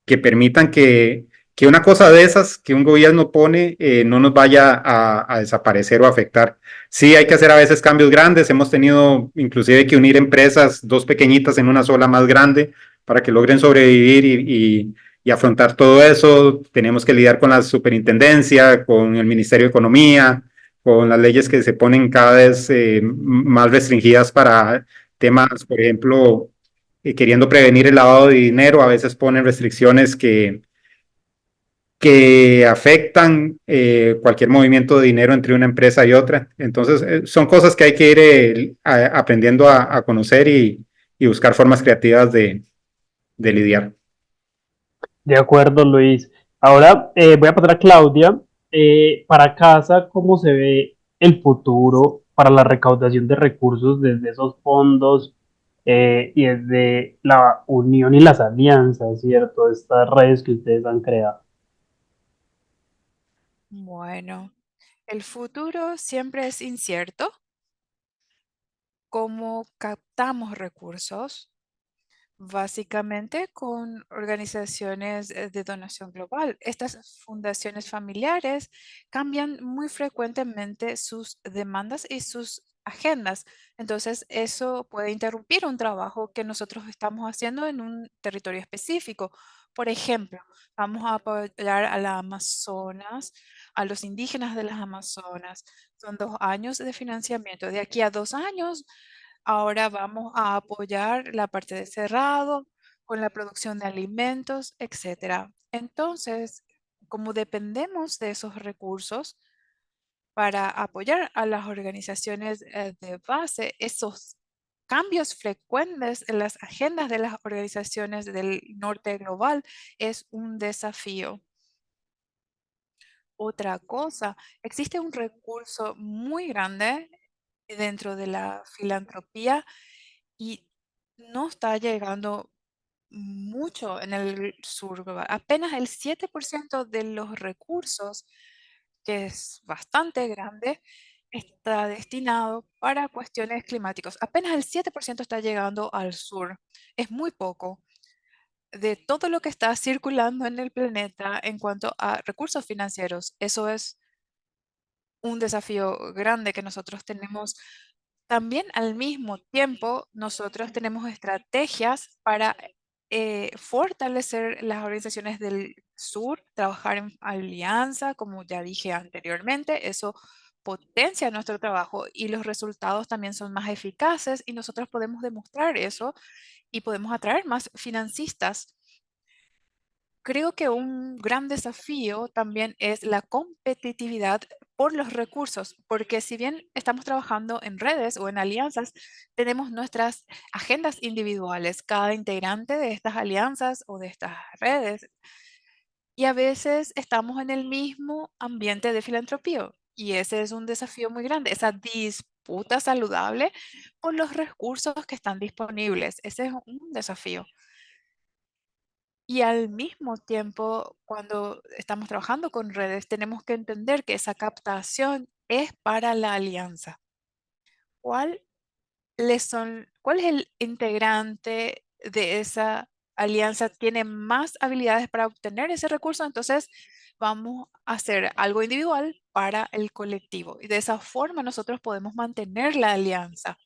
permitan que una cosa de esas que un gobierno pone no nos vaya a desaparecer o afectar. Sí, hay que hacer a veces cambios grandes. Hemos tenido inclusive que unir empresas, dos pequeñitas en una sola más grande, para que logren sobrevivir y afrontar todo eso. Tenemos que lidiar con la superintendencia, con el Ministerio de Economía, con las leyes que se ponen cada vez más restringidas para temas, por ejemplo, queriendo prevenir el lavado de dinero, a veces ponen restricciones que afectan cualquier movimiento de dinero entre una empresa y otra. Entonces, son cosas que hay que ir aprendiendo a conocer y buscar formas creativas de lidiar.
De acuerdo, Luis. Ahora voy a pasar a Claudia. Para casa, ¿cómo se ve el futuro para la recaudación de recursos desde esos fondos y desde la unión y las alianzas, ¿cierto? Estas redes que ustedes han creado.
Bueno, el futuro siempre es incierto. ¿Cómo captamos recursos? Básicamente con organizaciones de donación global. Estas fundaciones familiares cambian muy frecuentemente sus demandas y sus agendas. Entonces, eso puede interrumpir un trabajo que nosotros estamos haciendo en un territorio específico. Por ejemplo, vamos a apoyar a las Amazonas, a los indígenas de las Amazonas. Son 2 años de financiamiento. De aquí a 2 años ahora vamos a apoyar la parte de cerrado con la producción de alimentos, etcétera. Entonces, como dependemos de esos recursos para apoyar a las organizaciones de base, esos cambios frecuentes en las agendas de las organizaciones del norte global es un desafío. Otra cosa, existe un recurso muy grande dentro de la filantropía y no está llegando mucho en el sur global. Apenas el 7% de los recursos, que es bastante grande, está destinado para cuestiones climáticas. Apenas el 7% está llegando al sur. Es muy poco de todo lo que está circulando en el planeta en cuanto a recursos financieros. Eso es un desafío grande que nosotros tenemos. También al mismo tiempo, nosotros tenemos estrategias para fortalecer las organizaciones del sur, trabajar en alianza, como ya dije anteriormente, eso potencia nuestro trabajo y los resultados también son más eficaces y nosotros podemos demostrar eso y podemos atraer más financistas. Creo que un gran desafío también es la competitividad por los recursos, porque si bien estamos trabajando en redes o en alianzas, tenemos nuestras agendas individuales, cada integrante de estas alianzas o de estas redes, y a veces estamos en el mismo ambiente de filantropía, y ese es un desafío muy grande, esa disputa saludable por los recursos que están disponibles. Ese es un desafío. Y al mismo tiempo, cuando estamos trabajando con redes, tenemos que entender que esa captación es para la alianza. ¿Cuál cuál es el integrante de esa alianza tiene más habilidades para obtener ese recurso? Entonces, vamos a hacer algo individual para el colectivo. Y de esa forma nosotros podemos mantener la alianza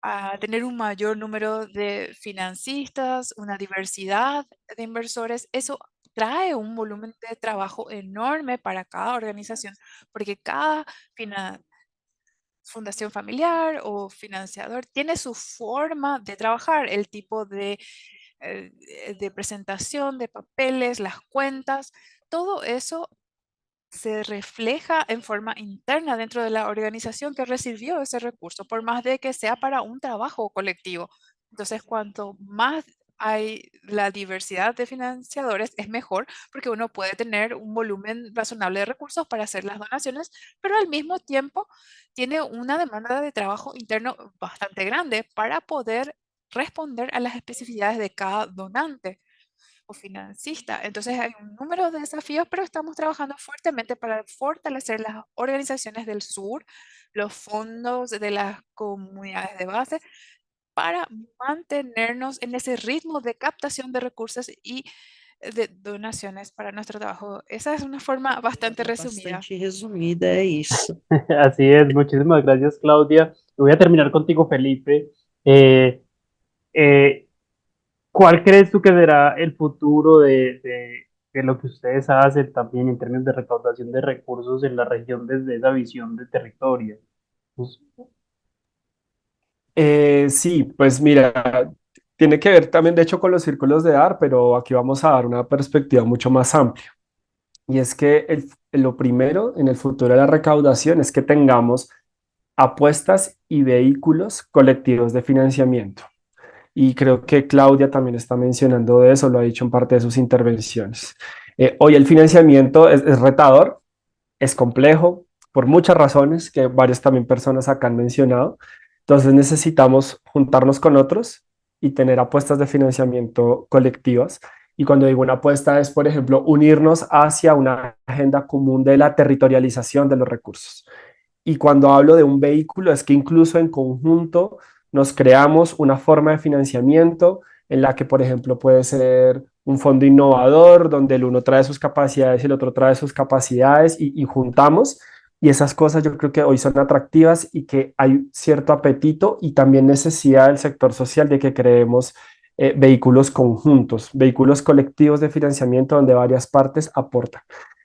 a tener un mayor número de financistas, una diversidad de inversores. Eso trae un volumen de trabajo enorme para cada organización, porque cada fina- fundación familiar o financiador tiene su forma de trabajar, el tipo de presentación de papeles, las cuentas, todo eso se refleja en forma interna dentro de la organización que recibió ese recurso, por más de que sea para un trabajo colectivo. Entonces, cuanto más hay la diversidad de financiadores, es mejor porque uno puede tener un volumen razonable de recursos para hacer las donaciones, pero al mismo tiempo tiene una demanda de trabajo interno bastante grande para poder responder a las especificidades de cada donante. o financista. Entonces hay un número de desafíos, pero estamos trabajando fuertemente para fortalecer las organizaciones del sur, los fondos de las comunidades de base, para mantenernos en ese ritmo de captación de recursos y de donaciones para nuestro trabajo. Esa es una forma bastante resumida.
Bastante resumida, é isso.
Así es, muchísimas gracias, Claudia. Voy a terminar contigo, Felipe. Eh, eh, ¿Cuál crees tú que será el futuro de lo que ustedes hacen también en términos de recaudación de recursos en la región desde esa visión de territorio? Pues,
Sí, pues mira, tiene que ver también de hecho con los círculos de dar, pero aquí vamos a dar una perspectiva mucho más amplia. Y es que lo primero en el futuro de la recaudación es que tengamos apuestas y vehículos colectivos de financiamiento. Y creo que Claudia también está mencionando de eso, lo ha dicho en parte de sus intervenciones. Hoy el financiamiento es retador, es complejo por muchas razones que varias también personas acá han mencionado. Entonces necesitamos juntarnos con otros y tener apuestas de financiamiento colectivas. Y cuando digo una apuesta es, por ejemplo, unirnos hacia una agenda común de la territorialización de los recursos. Y cuando hablo de un vehículo es que incluso en conjunto nos creamos una forma de financiamiento en la que, por ejemplo, puede ser un fondo innovador donde el uno trae sus capacidades y el otro trae sus capacidades y juntamos. Y esas cosas yo creo que hoy son atractivas y que hay cierto apetito y también necesidad del sector social de que creemos vehículos conjuntos, vehículos colectivos de financiamiento donde varias partes aportan.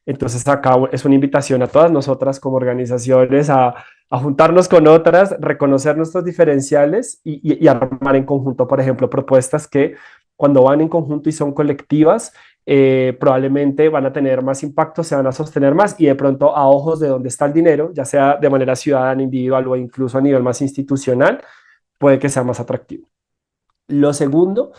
Entonces acá es una invitación a todas nosotras como organizaciones a juntarnos con otras, reconocer nuestros diferenciales y armar en conjunto, por ejemplo, propuestas que cuando van en conjunto y son colectivas, probablemente van a tener más impacto, se van a sostener más y de pronto a ojos de dónde está el dinero, ya sea de manera ciudadana, individual o incluso a nivel más institucional, puede que sea más atractivo. Lo segundo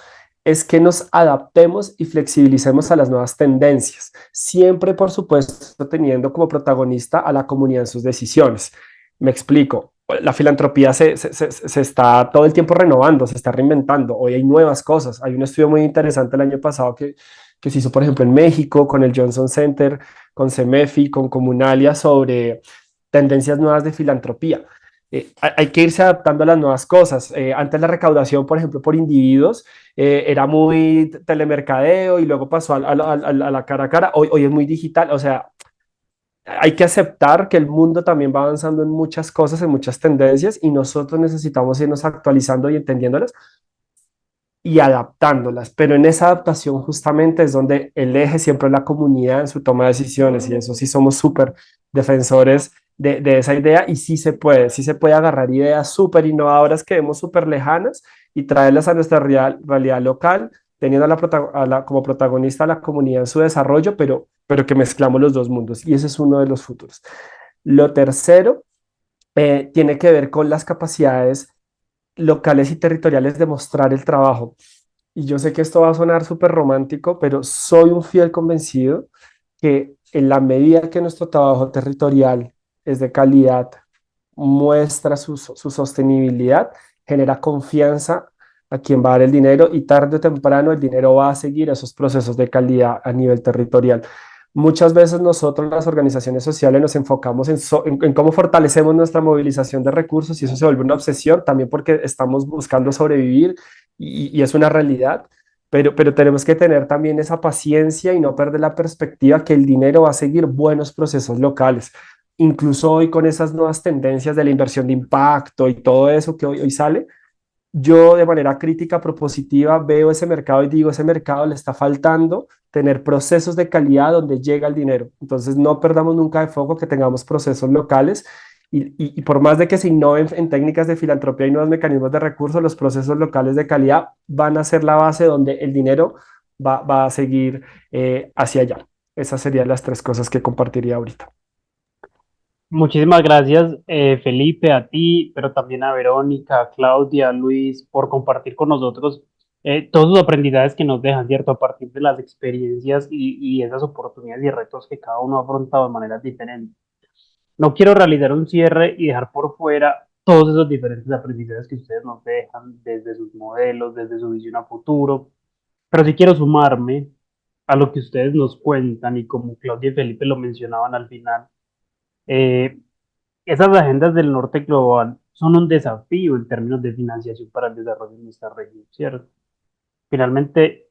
es que nos adaptemos y flexibilicemos a las nuevas tendencias, siempre, por supuesto, teniendo como protagonista a la comunidad en sus decisiones. Me explico. La filantropía se está todo el tiempo renovando, se está reinventando. Hoy hay nuevas cosas. Hay un estudio muy interesante el año pasado que se hizo, por ejemplo, en México con el Johnson Center, con CEMEFI, con Comunalia sobre tendencias nuevas de filantropía. Hay que irse adaptando a las nuevas cosas. Antes la recaudación, por ejemplo, por individuos, era muy telemercadeo y luego pasó a la cara a cara. Hoy es muy digital. O sea, hay que aceptar que el mundo también va avanzando en muchas cosas, en muchas tendencias y nosotros necesitamos irnos actualizando y entendiéndolas y adaptándolas. Pero en esa adaptación justamente es donde el eje siempre es la comunidad en su toma de decisiones y eso sí somos súper defensores de esa idea y sí se puede agarrar ideas súper innovadoras que vemos súper lejanas y traerlas a nuestra realidad local, teniendo como protagonista a la comunidad en su desarrollo, pero que mezclamos los dos mundos y ese es uno de los futuros. Lo tercero tiene que ver con las capacidades locales y territoriales de mostrar el trabajo. Y yo sé que esto va a sonar súper romántico, pero soy un fiel convencido que en la medida que nuestro trabajo territorial es de calidad, muestra su sostenibilidad, genera confianza a quien va a dar el dinero y tarde o temprano el dinero va a seguir esos procesos de calidad a nivel territorial. Muchas veces nosotros, las organizaciones sociales, nos enfocamos en cómo fortalecemos nuestra movilización de recursos y eso se vuelve una obsesión también porque estamos buscando sobrevivir y es una realidad, pero tenemos que tener también esa paciencia y no perder la perspectiva que el dinero va a seguir buenos procesos locales. Incluso hoy con esas nuevas tendencias de la inversión de impacto y todo eso que hoy sale, yo de manera crítica, propositiva, veo ese mercado y digo, ese mercado le está faltando tener procesos de calidad donde llega el dinero. Entonces, no perdamos nunca de foco que tengamos procesos locales y por más de que se innoven en técnicas de filantropía y nuevos mecanismos de recursos, los procesos locales de calidad van a ser la base donde el dinero va a seguir hacia allá. Esas serían las tres cosas que compartiría ahorita.
muchísimas gracias, Felipe, a ti, pero también a Verónica, a Claudia, a Luis, por compartir con nosotros todos los aprendizajes que nos dejan, ¿cierto? A partir de las experiencias y esas oportunidades y retos que cada uno ha afrontado de maneras diferentes. No quiero realizar un cierre y dejar por fuera todos esos diferentes aprendizajes que ustedes nos dejan desde sus modelos, desde su visión a futuro. Pero sí quiero sumarme a lo que ustedes nos cuentan y como Claudia y Felipe lo mencionaban al final, eh, esas agendas del norte global son un desafío en términos de financiación para el desarrollo de nuestra región, ¿cierto? Finalmente,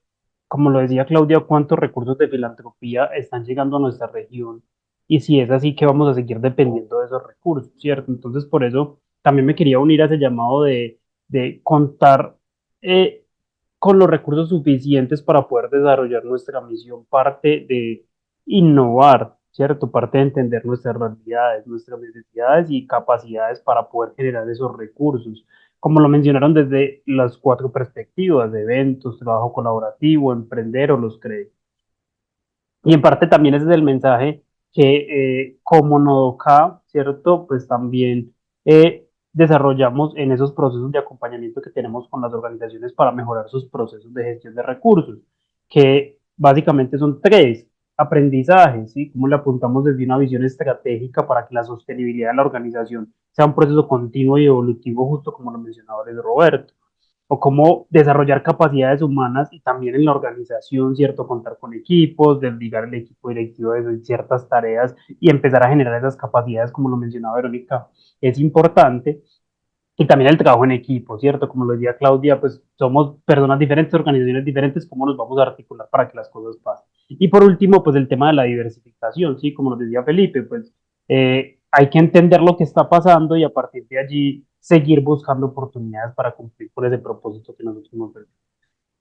como lo decía Claudia, ¿cuántos recursos de filantropía están llegando a nuestra región? Y si es así, que vamos a seguir dependiendo de esos recursos, ¿cierto? Entonces, por eso también me quería unir a ese llamado de contar eh, con los recursos suficientes para poder desarrollar nuestra misión, parte de innovar, ¿cierto? Parte de entender nuestras realidades, nuestras necesidades y capacidades para poder generar esos recursos. Como lo mencionaron desde las cuatro perspectivas de eventos, trabajo colaborativo, emprender o los créditos. Y en parte también ese es el mensaje que como Nodoka, ¿cierto? Pues también desarrollamos en esos procesos de acompañamiento que tenemos con las organizaciones para mejorar sus procesos de gestión de recursos, que básicamente son tres: aprendizaje, ¿sí? Cómo le apuntamos desde una visión estratégica para que la sostenibilidad de la organización sea un proceso continuo y evolutivo, justo como lo mencionaba Roberto, o cómo desarrollar capacidades humanas y también en la organización, ¿cierto? Contar con equipos, desligar el equipo directivo de ciertas tareas y empezar a generar esas capacidades, como lo mencionaba Verónica, es importante. Y también el trabajo en equipo, ¿cierto? Como lo decía Claudia, pues somos personas diferentes, organizaciones diferentes, ¿cómo nos vamos a articular para que las cosas pasen? Y por último, pues el tema de la diversificación, ¿sí? Como nos decía Felipe, pues hay que entender lo que está pasando y a partir de allí seguir buscando oportunidades para cumplir con ese propósito que nosotros nos tenemos.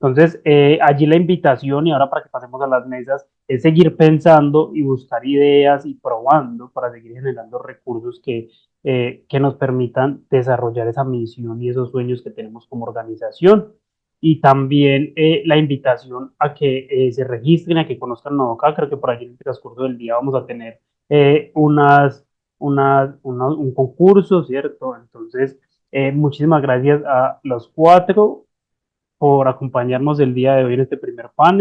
Entonces, allí la invitación, y ahora para que pasemos a las mesas, es seguir pensando y buscar ideas y probando para seguir generando recursos que nos permitan desarrollar esa misión y esos sueños que tenemos como organización. Y también la invitación a que se registren, a que conozcan Nodoka. Creo que por allí en el transcurso del día vamos a tener un concurso, ¿cierto? Entonces, muchísimas gracias a los cuatro por acompañarnos el día de hoy en este primer panel.